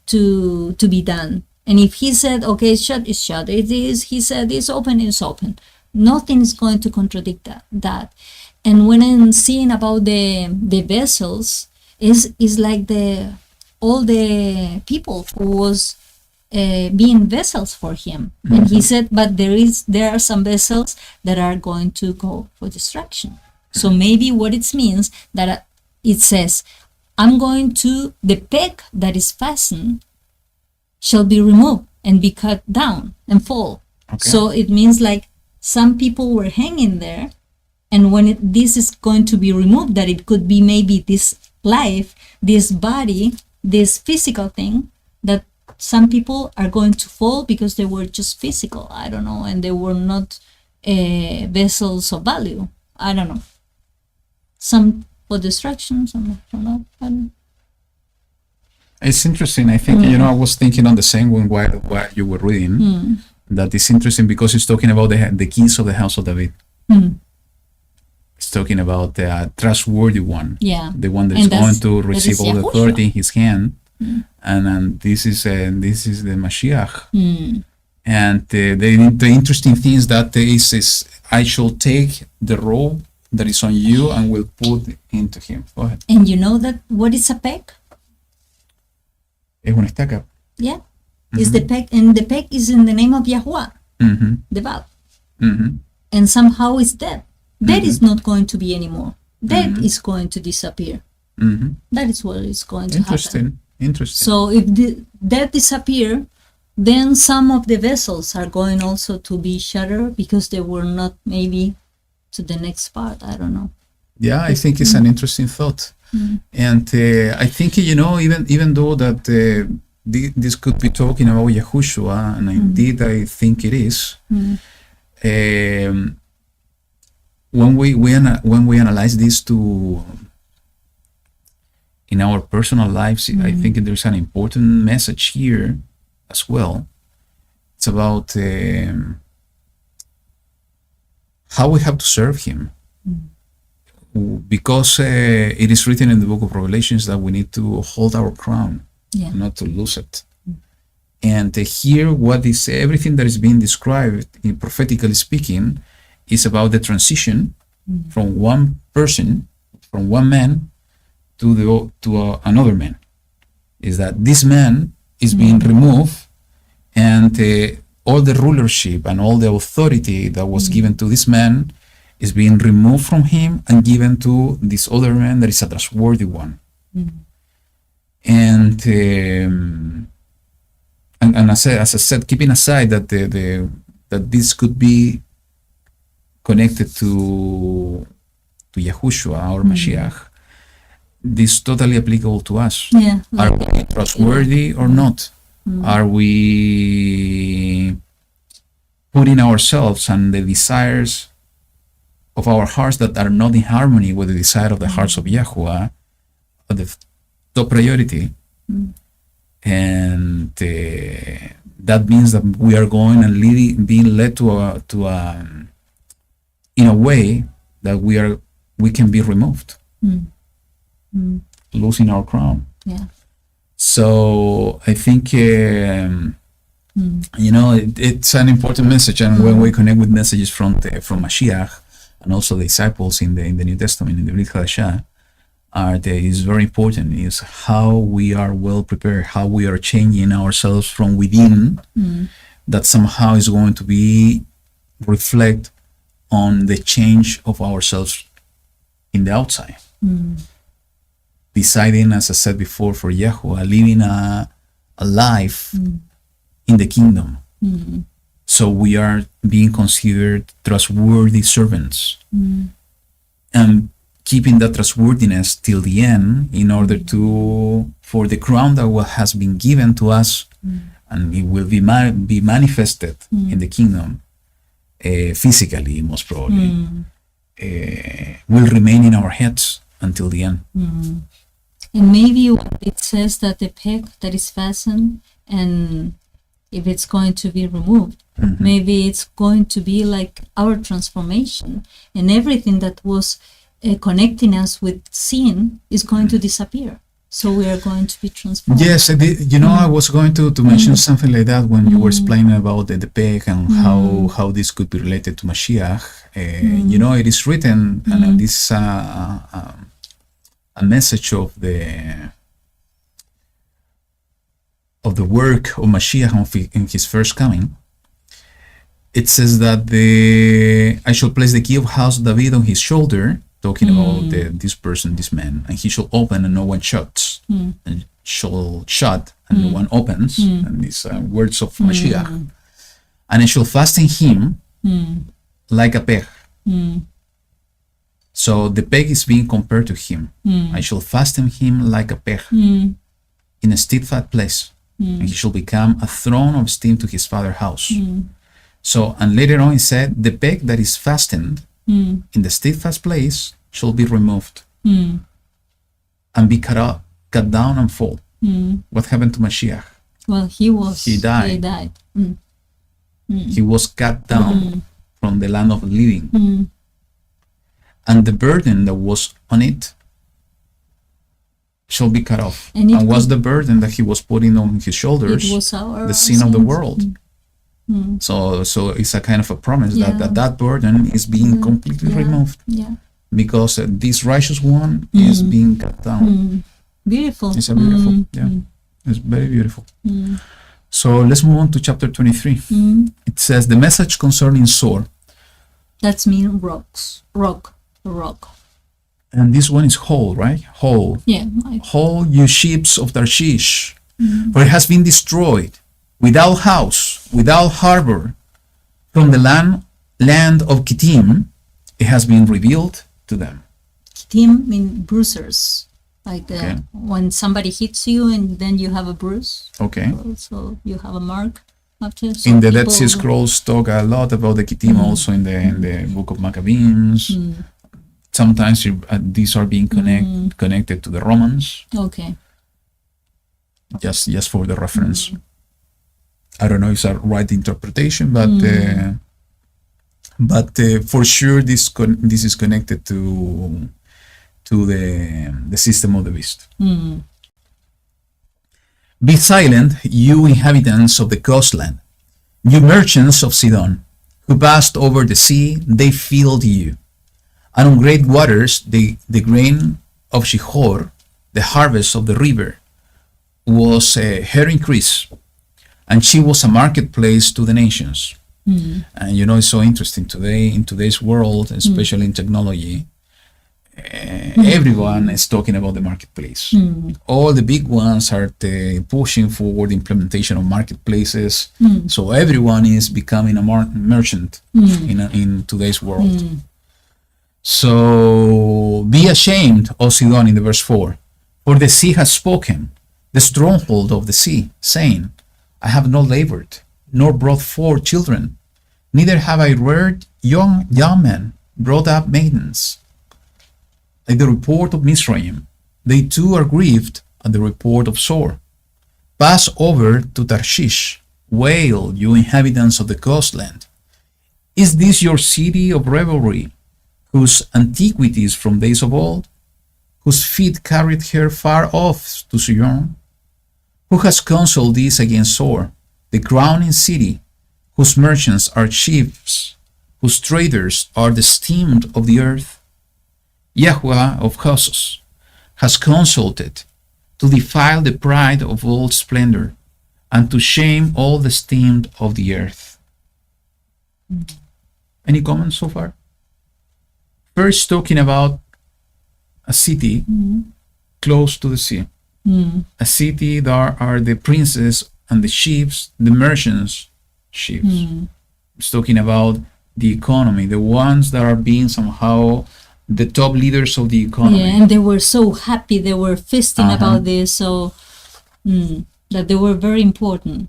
be done. And if he said, okay, shut, it's shut. He said it's open, it's open. Nothing is going to contradict that. And when I'm seeing about the vessels, is like all the people who was being vessels for him. And he said, but there are some vessels that are going to go for destruction. So maybe what it means that it says, I'm going to, the peg that is fastened shall be removed and be cut down and fall. Okay. So it means like some people were hanging there, and when this is going to be removed, that it could be maybe this life, this body, this physical thing, that some people are going to fall because they were just physical, I don't know, and they were not vessels of value, I don't know. Some for destruction, some for not. I don't know. It's interesting. I think, I was thinking on the same one while you were reading, that is interesting because it's talking about the keys of the house of David. It's talking about the trustworthy one, the one that's going to receive all the authority in his hand, and this is the Mashiach. And the interesting thing is that is I shall take the robe that is on you and will put it into him. Go ahead. And you know that what is a peg? Es una estaca. Yeah, is the peg, and the peg is in the name of YaHuWaH, the Baal, and somehow it's dead. That is not going to be anymore. That is going to disappear. That is what is going to happen. Interesting. So if that disappear, then some of the vessels are going also to be shattered because they were not maybe to the next part. I don't know. Yeah, I think it's an interesting thought. And I think, even though that this could be talking about Yahushua, and indeed I think it is, when we analyze this in our personal lives, I think there's an important message here as well. It's about how we have to serve him. Because it is written in the book of Revelations that we need to hold our crown, not to lose it. And here, everything that is being described, prophetically speaking, is about the transition from one person, from one man, to another man. Is that this man is being removed, and all the rulership and all the authority that was given to this man is being removed from him and given to this other man that is a trustworthy one. And as I said, keeping aside that that this could be connected to Yahushua or Mashiach, this is totally applicable to us. Yeah. Are we trustworthy or not? Are we putting ourselves and the desires of our hearts that are not in harmony with the desire of the hearts of YaHuWaH the top priority? And that means that we are going and being led to a in a way that we can be removed, losing our crown. Yeah. So I think it's an important message, and when we connect with messages from Mashiach and also the disciples in the New Testament, in the Brit Hadashah, is very important, is how we are well prepared, how we are changing ourselves from within, that somehow is going to be reflect on the change of ourselves in the outside. Deciding, as I said before, for YaHuWaH, living a life in the kingdom. So we are being considered trustworthy servants, and keeping that trustworthiness till the end, in order for the crown that has been given to us, and it will be manifested in the kingdom, physically most probably, will remain in our heads until the end. And maybe it says that the peg that is fastened, and if it's going to be removed, maybe it's going to be like our transformation, and everything that was connecting us with sin is going to disappear. So we are going to be transformed. Yes, I was going to mention something like that when you were explaining about the peg and how this could be related to Mashiach. It is written, and this is a message of the work of Mashiach in his first coming. It says that I shall place the key of house of David on his shoulder, talking about this person, this man, and he shall open and no one shuts, and shall shut and no one opens, and these words of Mashiach. And I shall fasten him like a peg. So the peg is being compared to him. I shall fasten him like a peg in a steadfast place, and he shall become a throne of esteem to his father's house. So, and later on he said, the peg that is fastened in the steadfast place shall be removed and be cut down and fall. What happened to Mashiach? Well, he died. He was cut down from the land of the living. And the burden that was on it shall be cut off. And what's the burden that he was putting on his shoulders? It was the sin of the world. So it's a kind of a promise that burden is being completely removed. Because this righteous one is being cut down. Beautiful. It's a beautiful, it's very beautiful. So let's move on to chapter 23. It says, the message concerning Sor. That's mean rock. And this one is whole, right? Whole. Yeah. Whole, you ships of Tarshish, for it has been destroyed, without house, without harbor, from the land of Kittim, it has been revealed to them. Kittim mean bruisers, like when somebody hits you and then you have a bruise. Okay. So you have a mark after. So in the Dead Sea Scrolls talk a lot about the Kittim, also in the book of Maccabees. Sometimes these are being connected to the Romans. Okay. Just for the reference. I don't know if it's a right interpretation, but for sure this is connected to the system of the beast. Be silent, you inhabitants of the coastland, you merchants of Sidon, who passed over the sea, they filled you. And on great waters, the grain of Shihor the harvest of the river was her increase, and she was a marketplace to the nations. And you know, it's so interesting today, in today's world, especially in technology, everyone is talking about the marketplace. All the big ones are pushing forward the implementation of marketplaces. So everyone is becoming a merchant in today's world. So be ashamed, O Sidon, in the verse 4, for the sea has spoken, the stronghold of the sea, saying, I have not labored, nor brought forth children, neither have I reared young men, brought up maidens. Like the report of Mizraim, they too are grieved at the report of Sor. Pass over to Tarshish, wail, you inhabitants of the coastland. Is this your city of revelry, whose antiquities from days of old, whose feet carried her far off to Zion? Who has counseled this against Sor, the crowning city, whose merchants are chiefs, whose traders are the esteemed of the earth? YaHuWaH of hosts has consulted to defile the pride of all splendor and to shame all the esteemed of the earth. Any comments so far? First, talking about a city close to the sea. A city that are the princes and the chiefs, the merchants' chiefs. It's talking about the economy, the ones that are being somehow the top leaders of the economy. Yeah, and they were so happy, they were feasting about this, so that they were very important.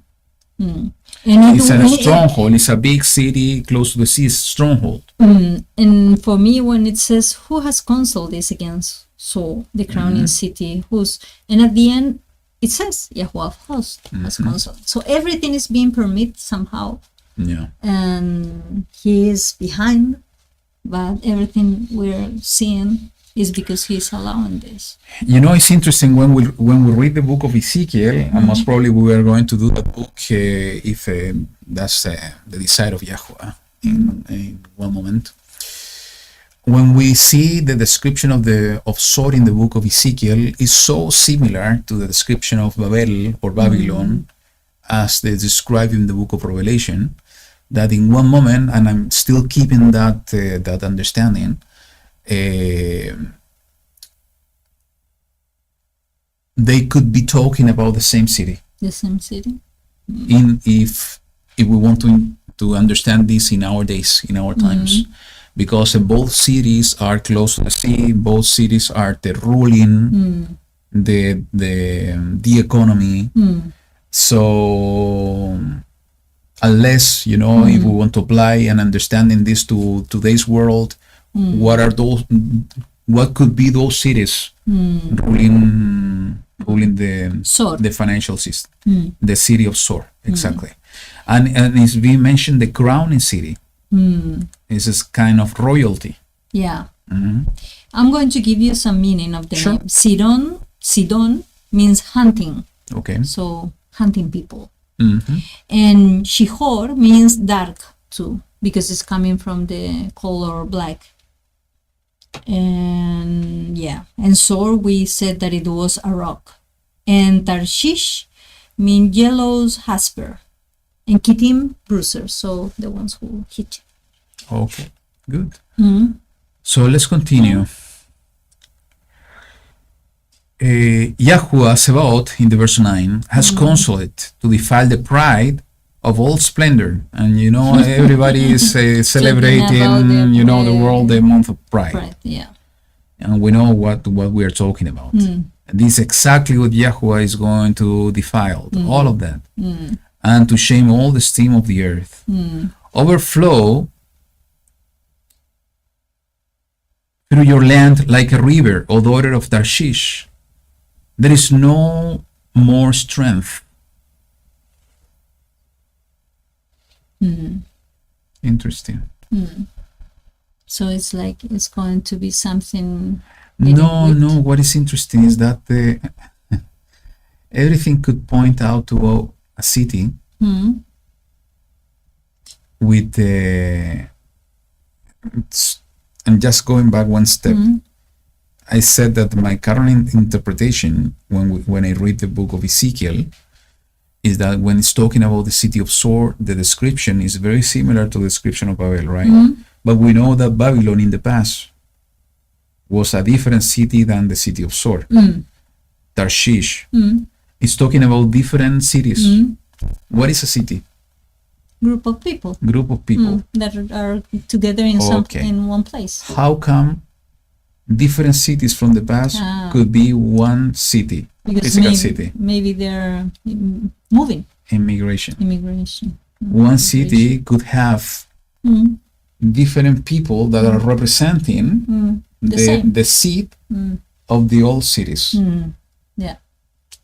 And It's a stronghold, it's a big city close to the sea, stronghold. And for me, when it says, who has counseled this against Saul, the crowning city, and at the end, it says, YaHuWaH of hosts has counseled. So everything is being permitted somehow. Yeah. And he is behind, but everything we're seeing is because he's allowing this. You know, it's interesting when we read the book of Ezekiel, and most probably we are going to do the book if that's the desire of YaHuWaH in one moment. When we see the description of Sor in the book of Ezekiel, is so similar to the description of Babel or Babylon as they describe in the book of Revelation, that in one moment, and I'm still keeping that that understanding, they could be talking about the same city. The same city. If we want to understand this in our days, in our times, because both cities are close to the sea, both cities are the ruling the economy. So unless, you know, if we want to apply and understanding this to today's world, what could be those cities ruling the financial system? The city of Sor, exactly. And it's being mentioned the crowning city. This is kind of royalty. Yeah. I'm going to give you some meaning of the name. Sidon means hunting. Okay. So hunting people. And Shihor means dark too, because it's coming from the color black. And and Sor, we said that it was a rock. And Tarshish means yellow's hasper. And Kittim, bruiser, so the ones who hit you. Okay, good. So let's continue. YaHuWaH Sebaot in the verse 9 has counseled to defile the pride of all splendor, and you know everybody is celebrating, you know, the world, the month of pride. Yeah. And we know what we are talking about. And this is exactly what YaHuWaH is going to defile, all of that, and to shame all the esteem of the earth. Overflow through your land like a river, O daughter of Tarshish. There is no more strength. Interesting. So it's like it's going to be something. No. What is interesting is that everything could point out to a city with I'm just going back one step. I said that my current interpretation when I read the book of Ezekiel is that when it's talking about the city of Sor, the description is very similar to the description of Babel, right? But we know that Babylon in the past was a different city than the city of Sor. Tarshish. It's talking about different cities. What is a city? Group of people. Group of people. That are together in in one place. How come different cities from the past could be one city, physical city? Maybe they're moving. Immigration. One city could have different people that are representing the seed of the old cities. Yeah,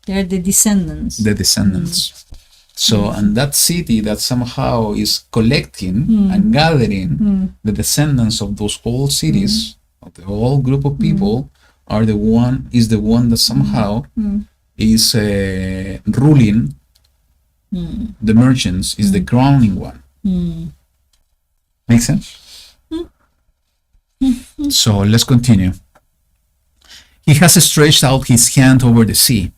they're the descendants. So, and that city that somehow is collecting and gathering the descendants of those old cities, of the whole group of people, is the one that somehow is ruling the merchants, is the crowning one. Make sense? So let's continue. He has stretched out his hand over the sea.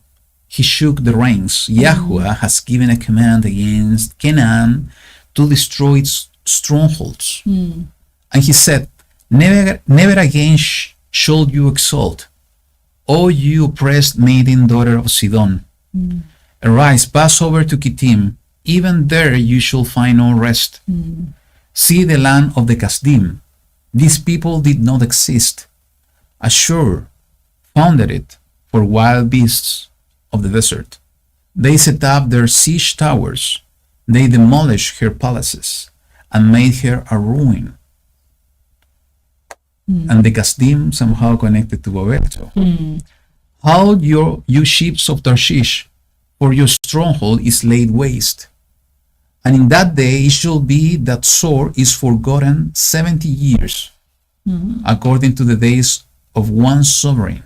He shook the reins. YaHuWaH has given a command against Canaan to destroy its strongholds. And he said, Never again shall you exalt, O you oppressed maiden daughter of Sidon. Arise, pass over to Kittim, even there you shall find no rest. See the land of the Kasdim. These people did not exist. Ashur founded it for wild beasts of the desert. They set up their siege towers. They demolished her palaces and made her a ruin. And the Kasdim somehow connected to Babel. So, how you ships of Tarshish, for your stronghold is laid waste. And in that day it shall be that Sor is forgotten 70 years, according to the days of one sovereign.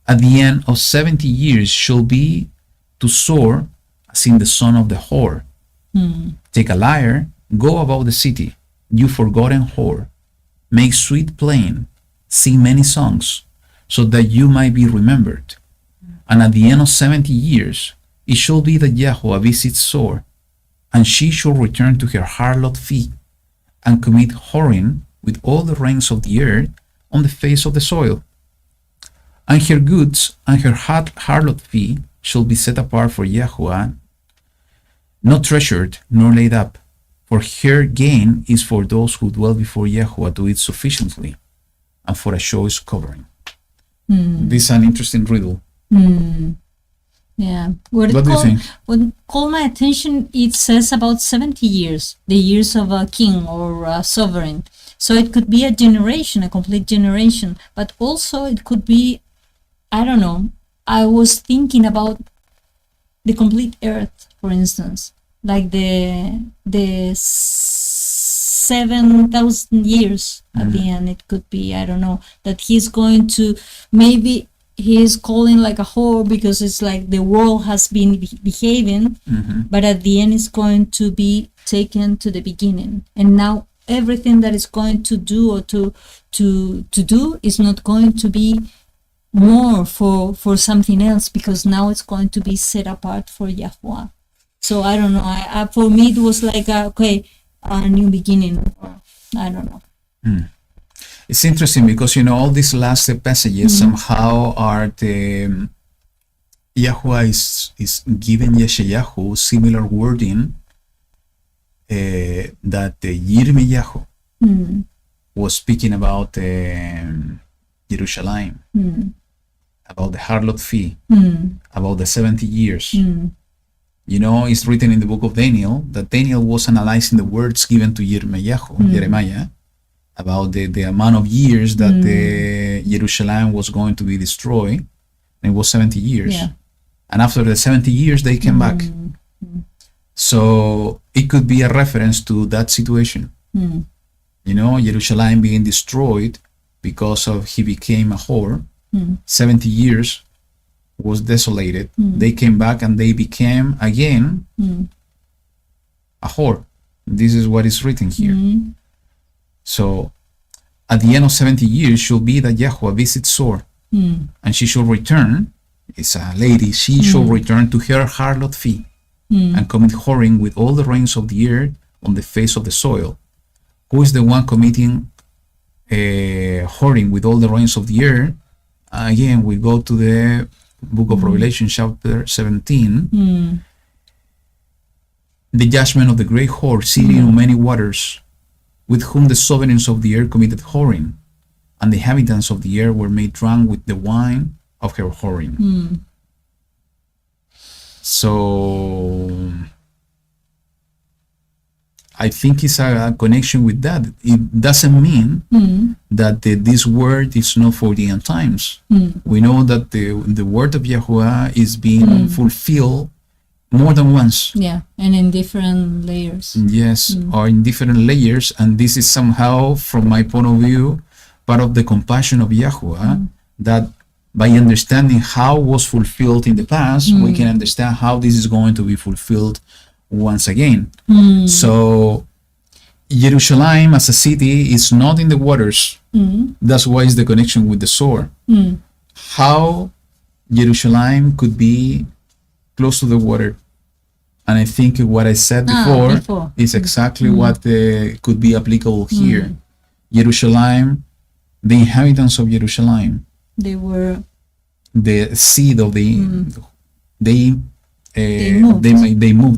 At the end of 70 years shall be to Sor as in the son of the whore. Take a lyre, go about the city, you forgotten whore. Make sweet plain, sing many songs, so that you might be remembered. And at the end of 70 years, it shall be that YaHuWaH visits Sor, and she shall return to her harlot feet, and commit whoring with all the ranks of the earth on the face of the soil. And her goods and her harlot fee shall be set apart for YaHuWaH, not treasured nor laid up. For her gain is for those who dwell before YaHuWaH to eat sufficiently, and for a choice covering. This is an interesting riddle. Yeah. What do you think? What caught my attention, it says about 70 years, the years of a king or a sovereign. So it could be a generation, a complete generation, but also it could be, I don't know, I was thinking about the complete earth, for instance. Like the 7,000 years at the end, it could be, I don't know, that he's going to, maybe he's calling like a whore because it's like the world has been behaving, but at the end it's going to be taken to the beginning. And now everything that is going to do or to do is not going to be more for something else, because now it's going to be set apart for YaHuWaH. So I don't know. For me, it was like a new beginning. I don't know. It's interesting because all these last passages somehow are the YaHuWaH is giving Yeshayahu similar wording that Yirmiyahu was speaking about Jerusalem, about the harlot fee, about the 70 years. It's written in the book of Daniel that Daniel was analyzing the words given to Jeremiah, about the amount of years that Jerusalem was going to be destroyed. And it was 70 years. Yeah. And after the 70 years, they came back. So it could be a reference to that situation. Jerusalem being destroyed because of he became a whore. 70 years was desolated. They came back and they became again a whore. This is what is written here. So at the end of 70 years shall be that YaHuWaH visits Sor, and she shall return. It's a lady. She shall return to her harlot fee, and commit whoring with all the rains of the earth on the face of the soil. Who is the one committing whoring with all the rains of the earth? Again, we go to the book of Revelation, chapter 17. The judgment of the great whore sitting on many waters, with whom the sovereigns of the earth committed whoring, and the inhabitants of the earth were made drunk with the wine of her whoring. So I think it's a connection with that. It doesn't mean that this word is not for the end times. We know that the word of YaHuWaH is being fulfilled more than once. Yeah, and in different layers. Yes, or in different layers. And this is somehow, from my point of view, part of the compassion of YaHuWaH, that by understanding how was fulfilled in the past, we can understand how this is going to be fulfilled once again. So Jerusalem as a city is not in the waters. That's why it's the connection with the sword. How Jerusalem could be close to the water. And I think what I said before is exactly what could be applicable here. Jerusalem, the inhabitants of Jerusalem, They were the seed of the moved.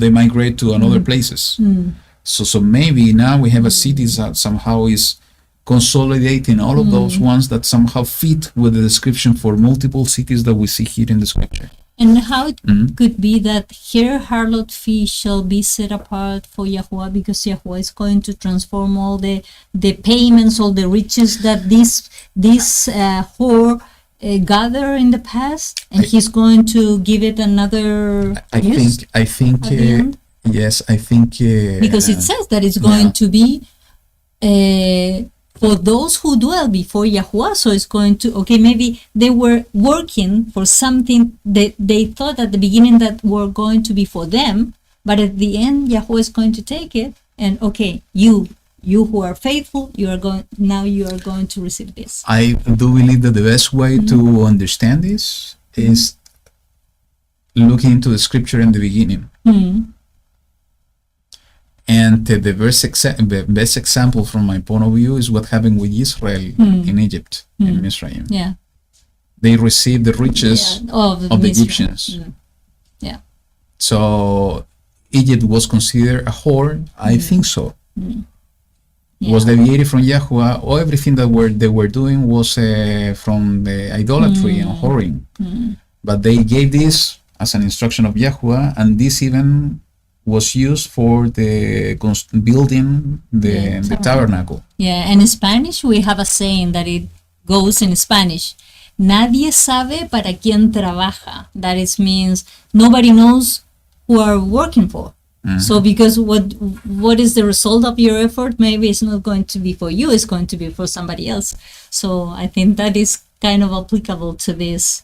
they migrate to another places. So maybe now we have a city that somehow is consolidating all of those ones that somehow fit with the description for multiple cities that we see here in the scripture. And how it could be that her harlot fee shall be set apart for YaHuWaH, because YaHuWaH is going to transform all the payments, all the riches that this whore gather in the past, and he's going to give it another use. I think at the end? yes, I think Because it says that it's going to be for those who dwell before YaHuWaH. So it's going to, okay, maybe they were working for something that they thought at the beginning that were going to be for them, but at the end YaHuWaH is going to take it, and okay, you who are faithful, you are going to receive this. I do believe that the best way to understand this is looking into the scripture in the beginning. And the best example from my point of view is what happened with Israel in Egypt, in Misraim. Yeah. They received the riches of the Egyptians. Yeah. So Egypt was considered a whore? I think so. Yeah. Was deviated from YaHuWaH, or everything that they were doing was from the idolatry and whoring. But they gave this as an instruction of YaHuWaH, and this even was used for the building the tabernacle. Yeah, and in Spanish we have a saying that it goes in Spanish. Nadie sabe para quién trabaja. That is means nobody knows who are working for. So because what is the result of your effort? Maybe it's not going to be for you, it's going to be for somebody else. So I think that is kind of applicable to this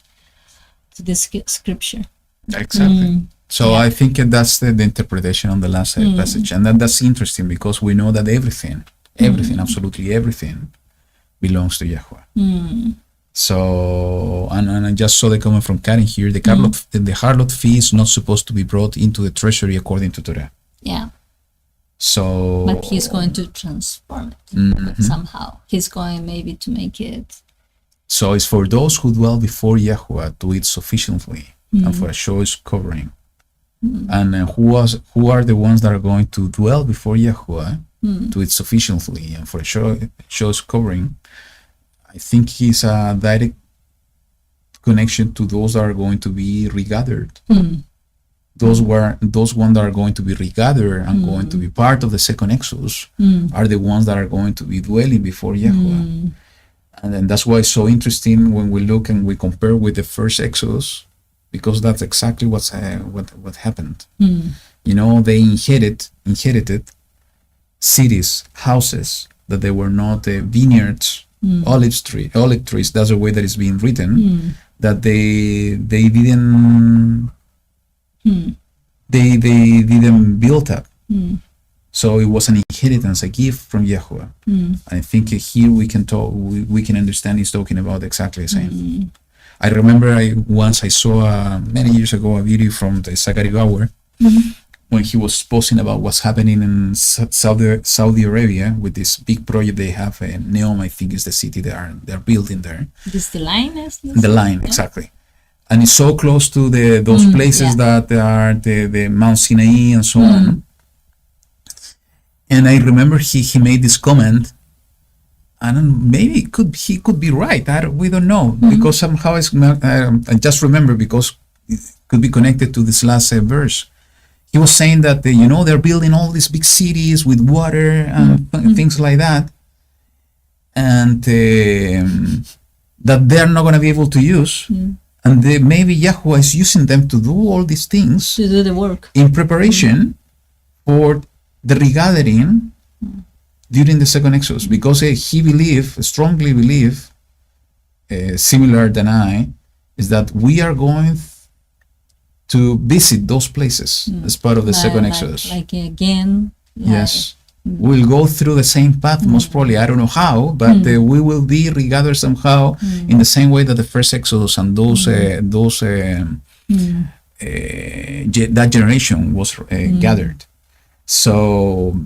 scripture. Exactly. So I think that's the interpretation on the last passage, and that's interesting because we know that everything, absolutely everything, belongs to YaHuWaH. So, and I just saw the comment from Karen here. The harlot fee is not supposed to be brought into the treasury according to Torah. Yeah. So, but he's going to transform it somehow. He's going maybe to make it. So it's for those who dwell before YaHuWaH to eat sufficiently, and for a choice covering. And who are the ones that are going to dwell before YaHuWaH to eat sufficiently and for a choice covering? I think it's a direct connection to those that are going to be regathered. Those ones that are going to be regathered and going to be part of the second Exodus are the ones that are going to be dwelling before YaHuWaH. And then that's why it's so interesting when we look and we compare with the first Exodus, because that's exactly what happened. You know, they inherited cities, houses that they were not vineyards, olive trees. That's the way that it's being written. That they didn't build up. So it was an inheritance, a gift from YaHuWaH. I think here we can talk, we can understand he's talking about exactly the same. I remember once I saw many years ago a video from the Zachary Bauer when he was posting about what's happening in Saudi Arabia with this big project they have. Neom, I think, is the city they're building there. This the line is The line, exactly. And it's so close to those places that are the Mount Sinai and so on. And I remember he made this comment, and maybe he could be right. We don't know, because somehow I just remember, because it could be connected to this last verse. He was saying that they're building all these big cities with water and things like that, and that they're not going to be able to use, and maybe YaHuWaH is using them to do all these things, to do the work in preparation for the regathering during the second Exodus, because he strongly believe, similar than I, is that we are going to visit those places as part of the second Exodus. Like again. Yes. We'll go through the same path, most probably. I don't know how, but we will be regathered somehow in the same way that the first Exodus and that generation was gathered. So,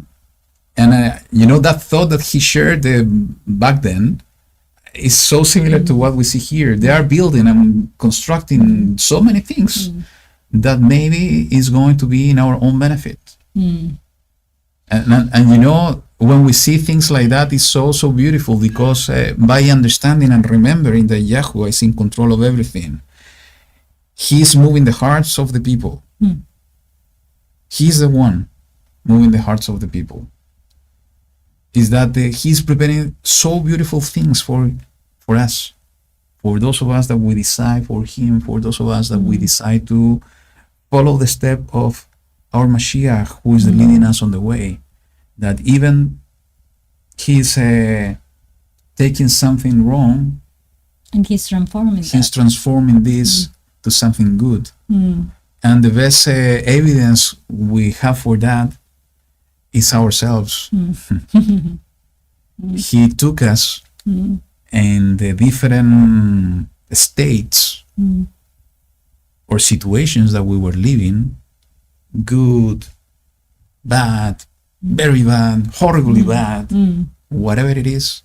and that thought that he shared back then is so similar to what we see here. They are building and constructing so many things that maybe is going to be in our own benefit. And when we see things like that, it's so beautiful, because by understanding and remembering that YaHuWaH is in control of everything, He's moving the hearts of the people. He's the one moving the hearts of the people. Is that He's preparing so beautiful things for us, for those of us that we decide for Him, for those of us that we decide to follow the step of our Mashiach, who is leading us on the way, that even He's taking something wrong, and He's transforming this to something good. And the best evidence we have for that is ourselves. He took us in the different states or situations that we were living, good, bad, very bad, horribly bad, whatever it is,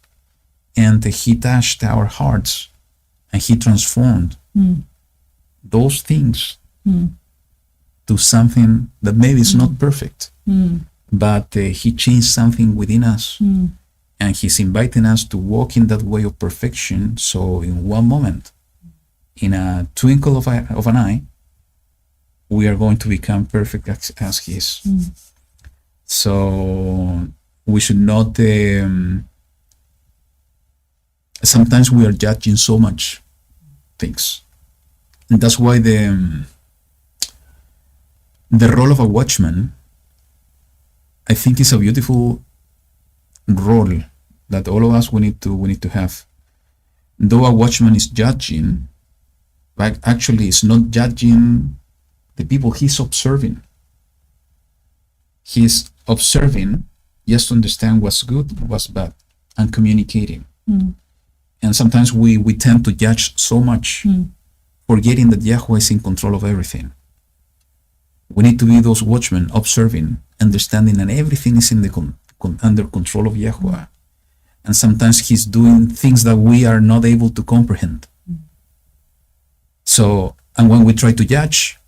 and He touched our hearts, and He transformed those things to something that maybe is not perfect, but He changed something within us, and He's inviting us to walk in that way of perfection. So in one moment, in a twinkle of an eye, we are going to become perfect as He is. So we should not, sometimes we are judging so much things. And that's why the role of a watchman, I think, is a beautiful role that all of us we need to have. Though a watchman is judging, but actually it's not judging the people, he's observing. He's observing just to understand what's good, what's bad, and communicating. And sometimes we tend to judge so much, forgetting that YaHuWaH is in control of everything. We need to be those watchmen, observing, understanding that everything is in the under control of YaHuWaH. And sometimes He's doing things that we are not able to comprehend. So, and when we try to judge,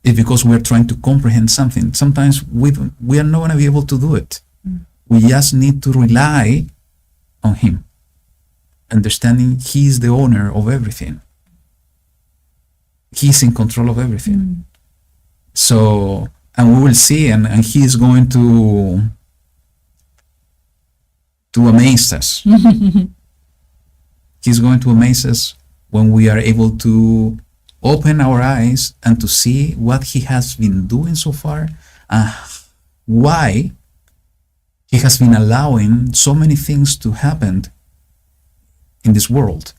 it's because we are trying to comprehend something. Sometimes we are not going to be able to do it. We just need to rely on Him, understanding He is the owner of everything. He's in control of everything. So, and we will see, and He is going to amaze us. He's going to amaze us when we are able to open our eyes and to see what He has been doing so far, why He has been allowing so many things to happen in this world.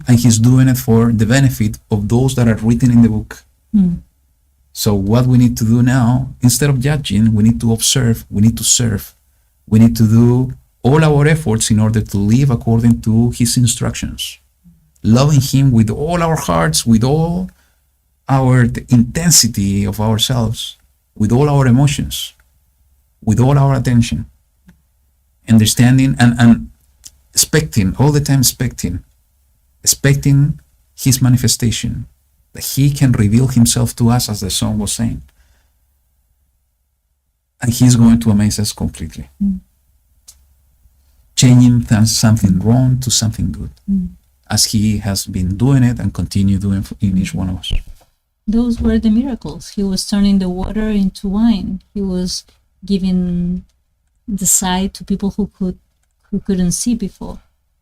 And He's doing it for the benefit of those that are written in the book. So what we need to do now, instead of judging, we need to observe, we need to serve, we need to do all our efforts in order to live according to his instructions, loving him with all our hearts, with all our intensity of ourselves, with all our emotions, with all our attention, understanding and expecting, all the time expecting his manifestation, that he can reveal himself to us, as the song was saying. And he's going to amaze us completely. Changing something wrong to something good, as he has been doing it and continue doing in each one of us. Those were the miracles. He was turning the water into wine. He was giving the sight to people who couldn't see before.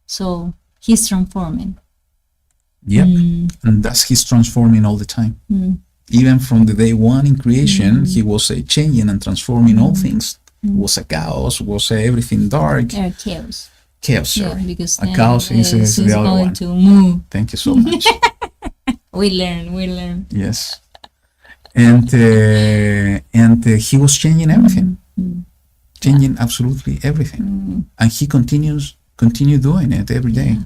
So he's transforming. Yep. And that's his transforming all the time. Even from the day one in creation, he was changing and transforming all things. It was a chaos, was everything dark. Chaos. Chaos, sorry. Yeah, because a chaos is the other going one. to move. Thank you so much. We learn. Yes. And he was changing everything. Changing absolutely everything. And he continue doing it every day.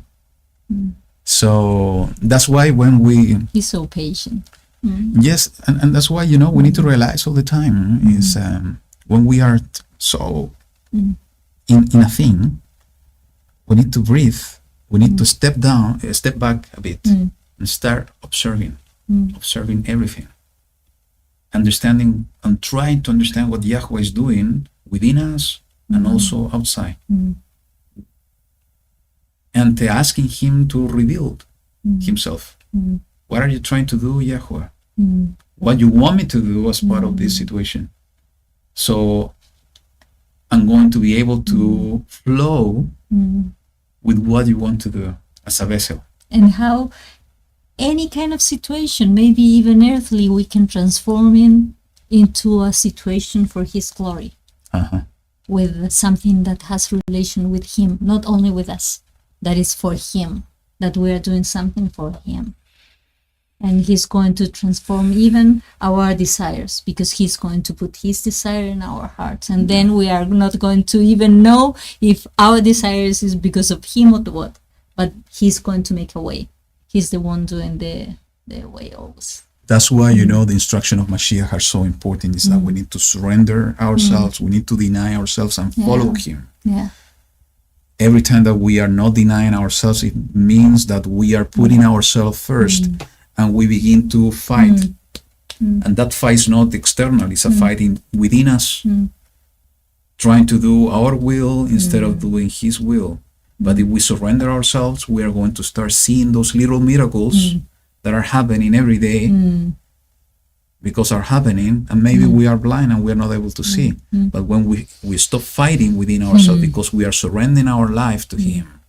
So that's why when he's so patient. Yes, and that's why, we need to realize all the time is when we are so in a thing, we need to breathe. We need to step back a bit and start observing everything, understanding and trying to understand what YaHuWaH is doing within us and also outside. And asking him to reveal himself. What are you trying to do, YaHuWaH? What you want me to do as part of this situation? So I'm going to be able to flow with what you want to do as a vessel. And how any kind of situation, maybe even earthly, we can transform into a situation for his glory. With something that has relation with him, not only with us. That is for him, that we are doing something for him. And he's going to transform even our desires, because he's going to put his desire in our hearts. And then we are not going to even know if our desires is because of him or what, but he's going to make a way. He's the one doing the way always. That's why, the instruction of Mashiach are so important, is that we need to surrender ourselves, we need to deny ourselves and follow him. Yeah. Every time that we are not denying ourselves, it means that we are putting ourselves first, and we begin to fight. And that fight is not external, it's a fighting within us, trying to do our will instead of doing his will. But if we surrender ourselves, we are going to start seeing those little miracles that are happening every day, because are happening, and maybe we are blind and we are not able to see. But when we stop fighting within ourselves, because we are surrendering our life to him,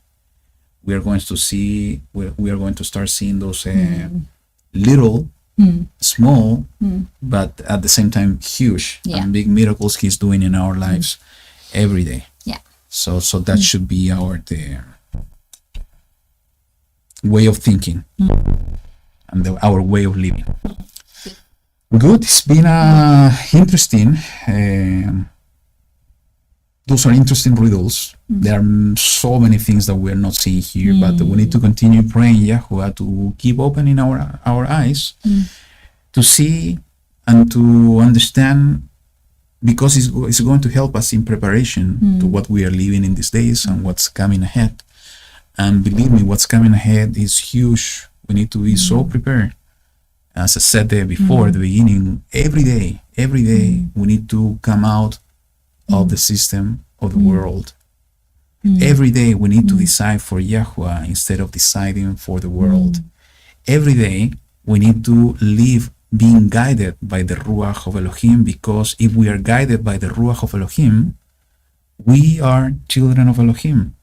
we are going to see, we are going to start seeing those little, small, but at the same time huge and big miracles he's doing in our lives every day. So that should be our way of thinking and our way of living. Good. It's been interesting. Those are interesting riddles. There are so many things that we're not seeing here, but we need to continue praying YaHuWaH to keep opening our eyes to see and to understand, because it's going to help us in preparation to what we are living in these days and what's coming ahead. And believe me, what's coming ahead is huge. We need to be so prepared. As I said there before at the beginning, every day, we need to come out of the system of the world. Every day, we need to decide for YaHuWaH instead of deciding for the world. Every day, we need to live being guided by the Ruach of Elohim, because if we are guided by the Ruach of Elohim, we are children of Elohim.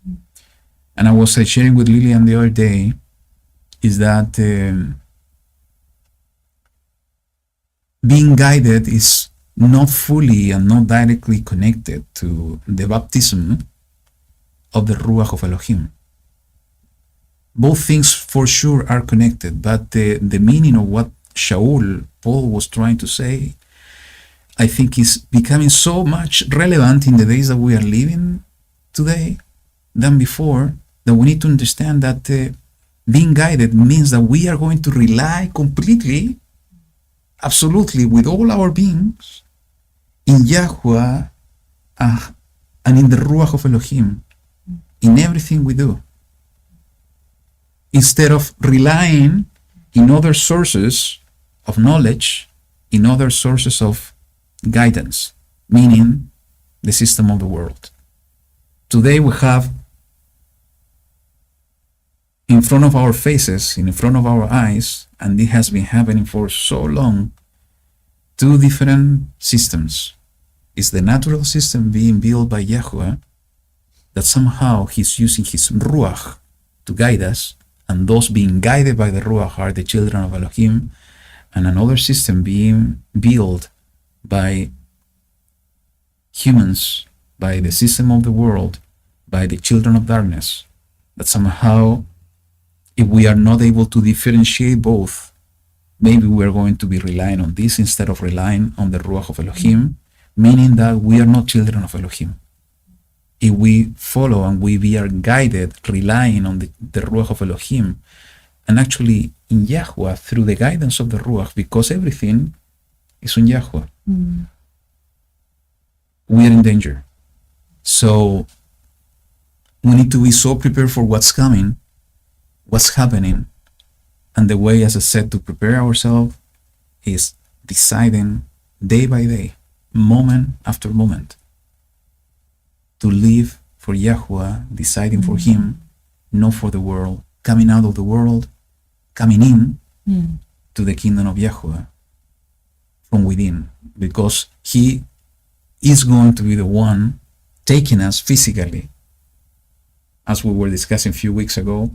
And I was sharing with Lillian the other day, is that being guided is not fully and not directly connected to the baptism of the Ruach of Elohim. Both things for sure are connected, but the meaning of what Shaul, Paul was trying to say, I think is becoming so much relevant in the days that we are living today than before, that we need to understand that being guided means that we are going to rely completely, absolutely, with all our beings in YaHuWaH and in the Ruach of Elohim in everything we do, instead of relying in other sources of knowledge, in other sources of guidance, meaning the system of the world. Today we have in front of our faces, in front of our eyes, and it has been happening for so long, two different systems. It's the natural system being built by YaHuWaH, that somehow he's using his Ruach to guide us, and those being guided by the Ruach are the children of Elohim, and another system being built by humans, by the system of the world, by the children of darkness, that somehow, if we are not able to differentiate both, maybe we are going to be relying on this instead of relying on the Ruach of Elohim, meaning that we are not children of Elohim. If we follow and we are guided, relying on the Ruach of Elohim, and actually in YaHuWaH through the guidance of the Ruach, because everything is on YaHuWaH, we are in danger. So we need to be so prepared for what's coming, what's happening, and the way, as I said, to prepare ourselves is deciding day by day, moment after moment, to live for YaHuWaH, deciding for Him, not for the world, coming out of the world, coming in to the kingdom of YaHuWaH from within, because He is going to be the one taking us physically, as we were discussing a few weeks ago,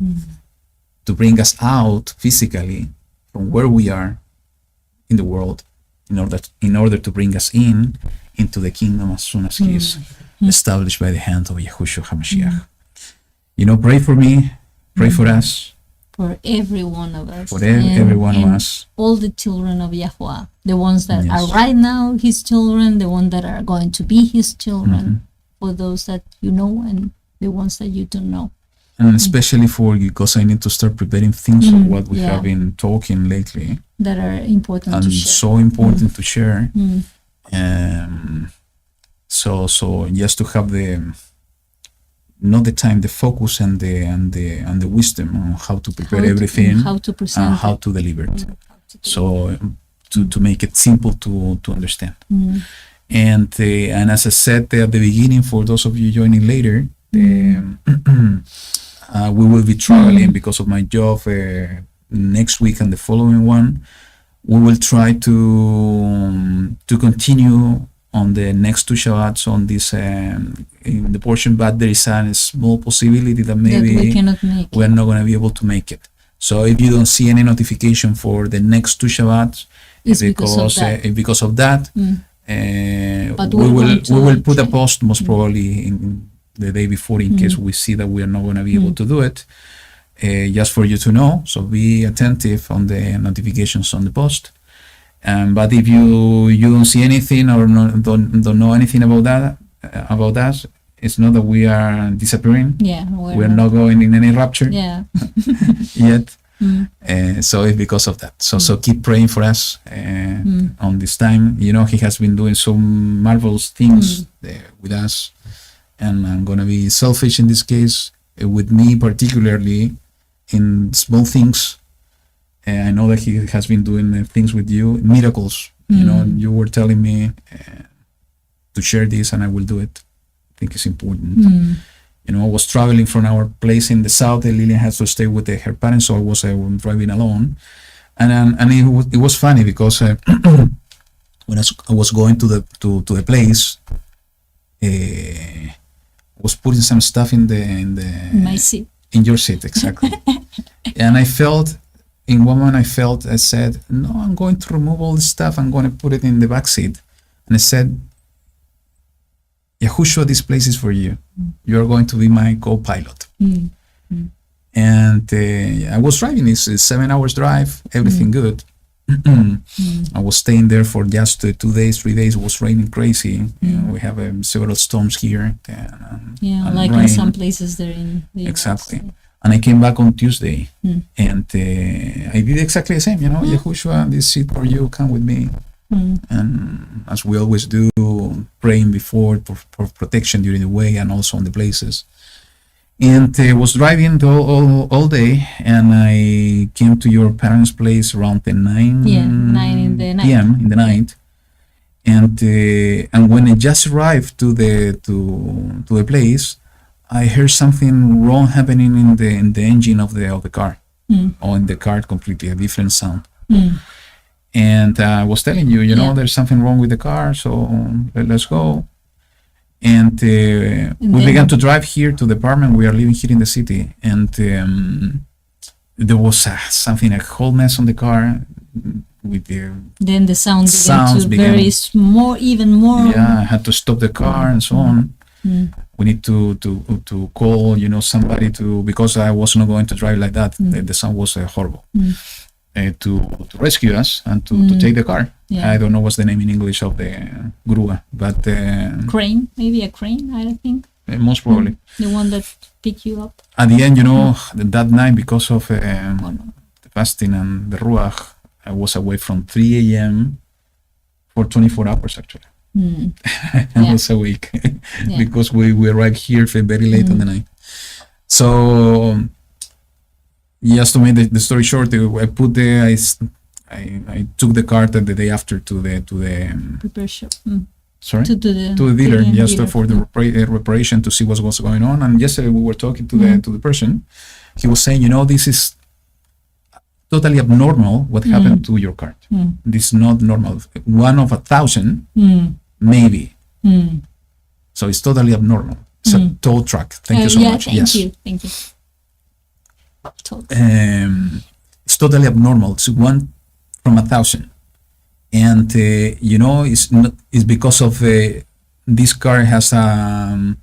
to bring us out physically from where we are in the world, in order to bring us into the kingdom as soon as He is established by the hand of Yahushua HaMashiach. Pray for me, pray for us, for every one of us, for every one of us, all the children of YaHuWaH, the ones that Yes. are right now His children, the ones that are going to be His children, for those that you know and the ones that you don't know. and especially for you, because I need to start preparing things of what we have been talking lately, That are important and to share. so important to share. So just to have not the time, the focus and the wisdom on how to prepare everything, how to present and how it. to deliver it. So to make it simple to understand. And as I said at the beginning, for those of you joining later, we will be traveling because of my job next week and the following one. We will try to continue on the next two Shabbats on this in the portion, but there is a small possibility that maybe that we cannot make we're not going to be able to make it. So if you don't see any notification for the next two Shabbats, It's because of that. But we we're going to will put a check. post most probably in the day before, in case we see that we are not going to be able to do it, just for you to know. So be attentive on the notifications on the post. But if you don't see anything or don't know anything about us, it's not that we are disappearing. Yeah, We're not going in any rapture Yeah. yet. So it's because of that. So keep praying for us on this time. He has been doing some marvelous things with us, and I'm gonna be selfish in this case, with me particularly in small things. I know that He has been doing things with you, miracles. You were telling me to share this, and I will do it. I think it's important. I was traveling from our place in the south. Lillian has to stay with her parents, so I was driving alone, and it was funny because when I was going to the place, I was putting some stuff in My seat. in your seat, exactly. And I felt, in one moment, I said, no, I'm going to remove all this stuff. I'm going to put it in the back seat. And I said, Yahushua, this place is for you. You're going to be my co-pilot. And I was driving. It's a 7 hours drive, everything good. I was staying there for just 2 days, 3 days. It was raining crazy. We have several storms here. And like rain. in some places there in the US. Exactly. And I came back on Tuesday, and I did exactly the same. Yahushua, this is for you. Come with me. And as we always do, praying before for protection during the way and also on the places. And I was driving all day, and I came to your parents' place around 9 in the night. p.m. in the night. And when I just arrived to the place, I heard something wrong happening in the engine of the car, or in the car completely, a different sound. And I was telling you, there's something wrong with the car, so let's go. And we began to drive here to the apartment. We are living here in the city, and there was something, a whole mess on the car. With then the sounds began to even more. Yeah, I had to stop the car and so on. We need to call, somebody because I was not going to drive like that. The sound was horrible. To rescue us and to take the car. I don't know what's the name in English of the grua, but crane, maybe a crane, I think. Most probably. The one that pick you up. At the end, that night, because of the fasting and the ruach, I was away from 3 a.m. for 24 hours actually. I was awake because we arrived here very late in the night. So just to make the story short, I took the car the day after to the repair shop. Sorry, to the dealer, just for the reparation, to see what was going on. And yesterday we were talking to the person. He was saying, this is totally abnormal what happened to your car. This is not normal. 1 of 1,000, maybe. So it's totally abnormal. It's a tow truck. Thank you so much. Thank you. It's totally abnormal. It's 1 from 1,000, and it's because of this car has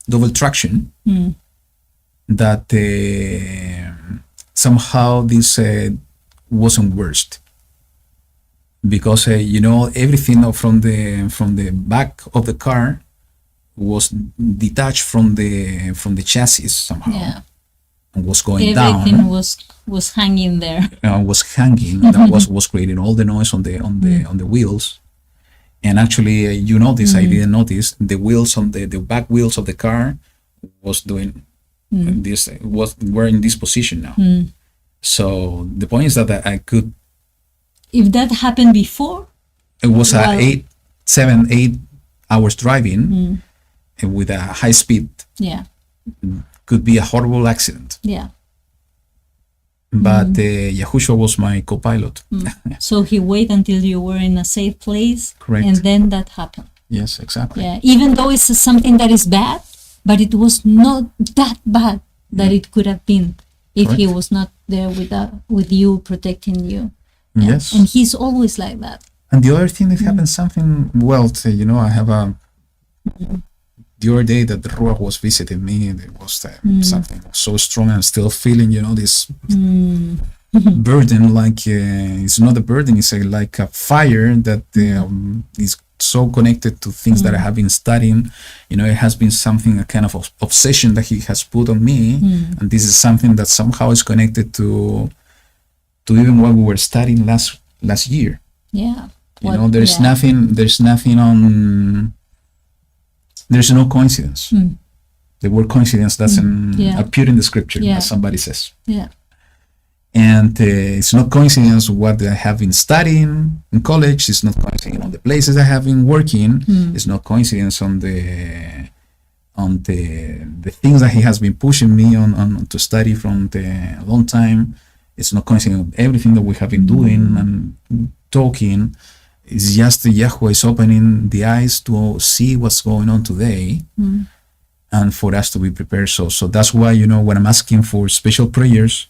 double traction that somehow this wasn't worst, because everything from the back of the car was detached from the chassis somehow. And was going down. Everything was hanging there. Was hanging. That was creating all the noise on the wheels. And actually, I didn't notice the wheels on the back wheels of the car was doing this. Were in this position now. So the point is that I could. If that happened before, it was 7-8 hours driving with a high speed. Yeah. Could be a horrible accident. Yeah. But Yahushua was my co-pilot. So he waited until you were in a safe place. Correct. And then that happened. Yes, exactly. Yeah. Even though it's something that is bad, but it was not that bad that it could have been if he was not there with you, protecting you. Yeah. Yes. And he's always like that. And the other thing that happened, something, I have the other day that the Ruach was visiting me, there was something so strong, and still feeling, this burden, like it's not a burden, it's like a fire that is so connected to things that I have been studying. It has been something, a kind of obsession that he has put on me, and this is something that somehow is connected to even what we were studying last year. Yeah. There's nothing on. There's no coincidence. The word coincidence doesn't appear in the scripture, as somebody says. Yeah. And it's not coincidence what I have been studying in college. It's not coincidence on the places I have been working. It's not coincidence on the things that he has been pushing me on to study from a long time. It's not coincidence on everything that we have been doing and talking. It's just YaHuWaH is opening the eyes to see what's going on today, and for us to be prepared. So that's why, when I'm asking for special prayers,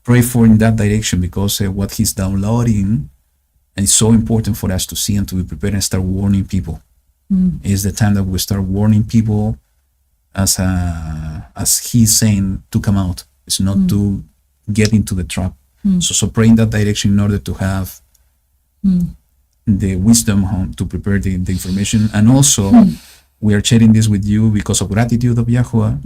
pray for in that direction, because what he's downloading, and it's so important for us to see and to be prepared and start warning people. It's the time that we start warning people, as he's saying, to come out. It's not to get into the trap. So pray in that direction in order to have the wisdom to prepare the information. And also, we are sharing this with you because of gratitude of YaHuWaH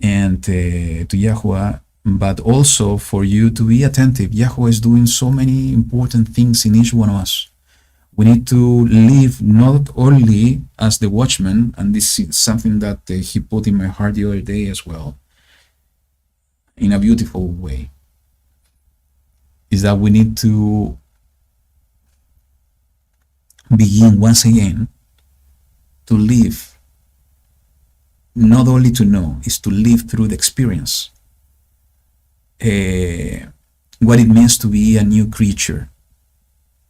and to YaHuWaH, but also for you to be attentive. YaHuWaH is doing so many important things in each one of us. We need to live not only as the watchman, and this is something that he put in my heart the other day as well, in a beautiful way, is that we need to begin once again to live, not only to know, is to live through the experience, what it means to be a new creature,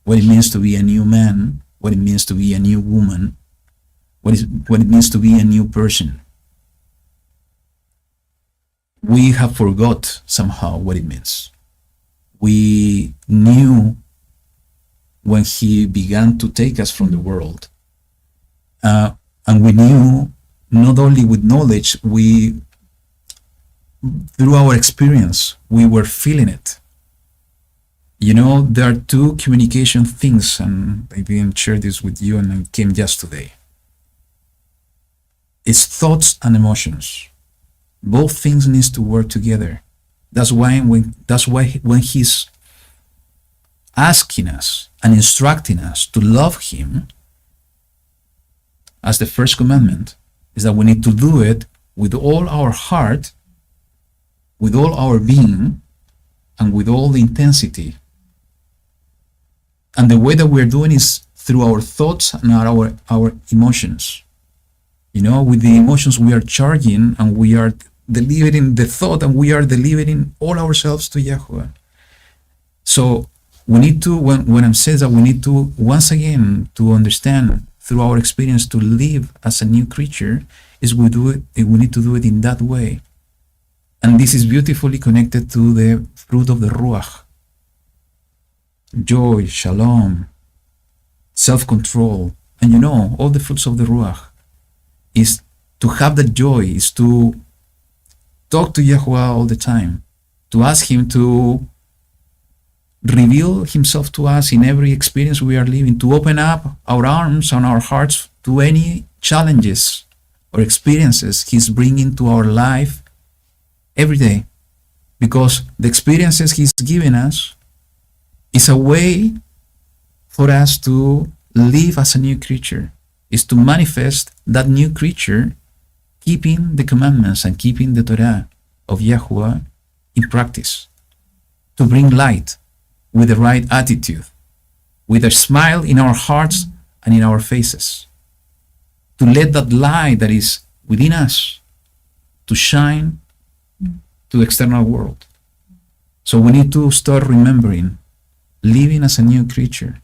what it means to be a new man, what it means to be a new woman, what it means to be a new person. We have forgot somehow what it means. We knew when he began to take us from the world, and we knew not only with knowledge, through our experience, we were feeling it. You know, there are two communication things, and I didn't share this with you, and it came just today. It's thoughts and emotions. Both things needs to work together. That's why when he's asking us and instructing us to love him as the first commandment, is that we need to do it with all our heart, with all our being, and with all the intensity. And the way that we're doing is through our thoughts and our emotions. You know, with the emotions we are charging, and we are delivering the thought, and we are delivering all ourselves to YaHuWaH. So we need to, when I'm saying that, we need to once again to understand through our experience to live as a new creature, is we need to do it in that way. And this is beautifully connected to the fruit of the Ruach. Joy, shalom, self-control, and you know, all the fruits of the Ruach. Is to have that joy, is to talk to YaHuWaH all the time, to ask him to reveal himself to us in every experience we are living, to open up our arms and our hearts to any challenges or experiences he's bringing to our life every day. Because the experiences he's giving us is a way for us to live as a new creature, is to manifest that new creature, keeping the commandments and keeping the Torah of YaHuWaH in practice, to bring light with the right attitude, with a smile in our hearts and in our faces, to let that light that is within us to shine to the external world. So we need to start remembering living as a new creature,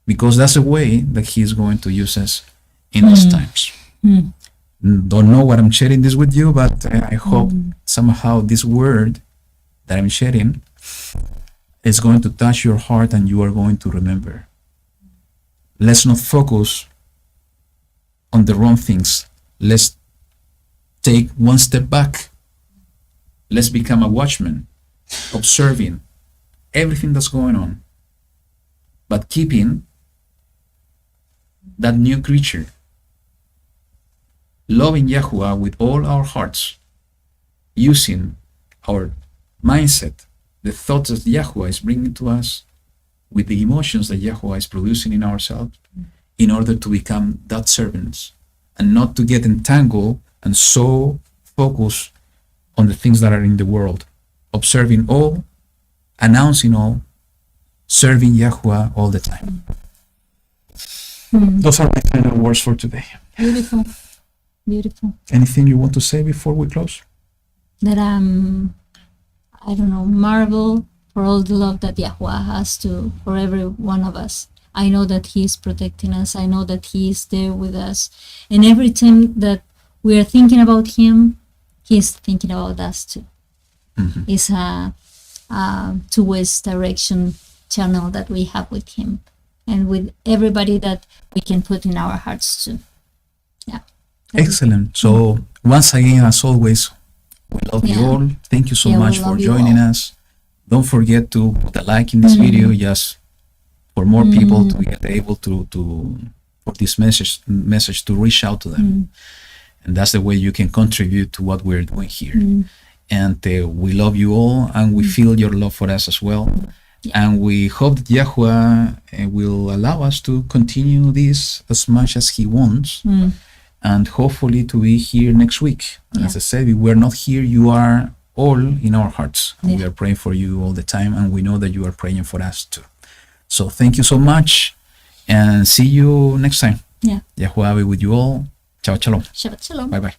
because that's a way that he is going to use us in these times. Don't know what I'm sharing this with you, but I hope somehow this word that I'm sharing is going to touch your heart and you are going to remember. Let's not focus on the wrong things. Let's take one step back. Let's become a watchman, observing everything that's going on, but keeping that new creature, loving YaHuWaH with all our hearts, using our mindset, the thoughts that YaHuWaH is bringing to us, with the emotions that YaHuWaH is producing in ourselves, in order to become that servants, and not to get entangled and so focused on the things that are in the world, observing all, announcing all, serving YaHuWaH all the time. Those are my final words for today. Beautiful. Beautiful. Anything you want to say before we close? That I don't know, marvel for all the love that YaHuWaH has for every one of us. I know that he is protecting us. I know that he is there with us. And every time that we are thinking about him, he is thinking about us too. It's a two-way direction channel that we have with him and with everybody that we can put in our hearts too. Yeah. Excellent. So once again, as always, we love you all. Thank you so much for joining us. Don't forget to put a like in this video. Just for more people to get able to for this message to reach out to them. And that's the way you can contribute to what we're doing here. And we love you all, and we feel your love for us as well. And we hope that YaHuWaH will allow us to continue this as much as He wants, and hopefully to be here next week. And as I said, if we're not here, you are all in our hearts. We are praying for you all the time, and we know that you are praying for us too. So thank you so much, and see you next time. YaHuWaH be with you all. Shabbat Shalom. Shabbat Shalom. Bye bye.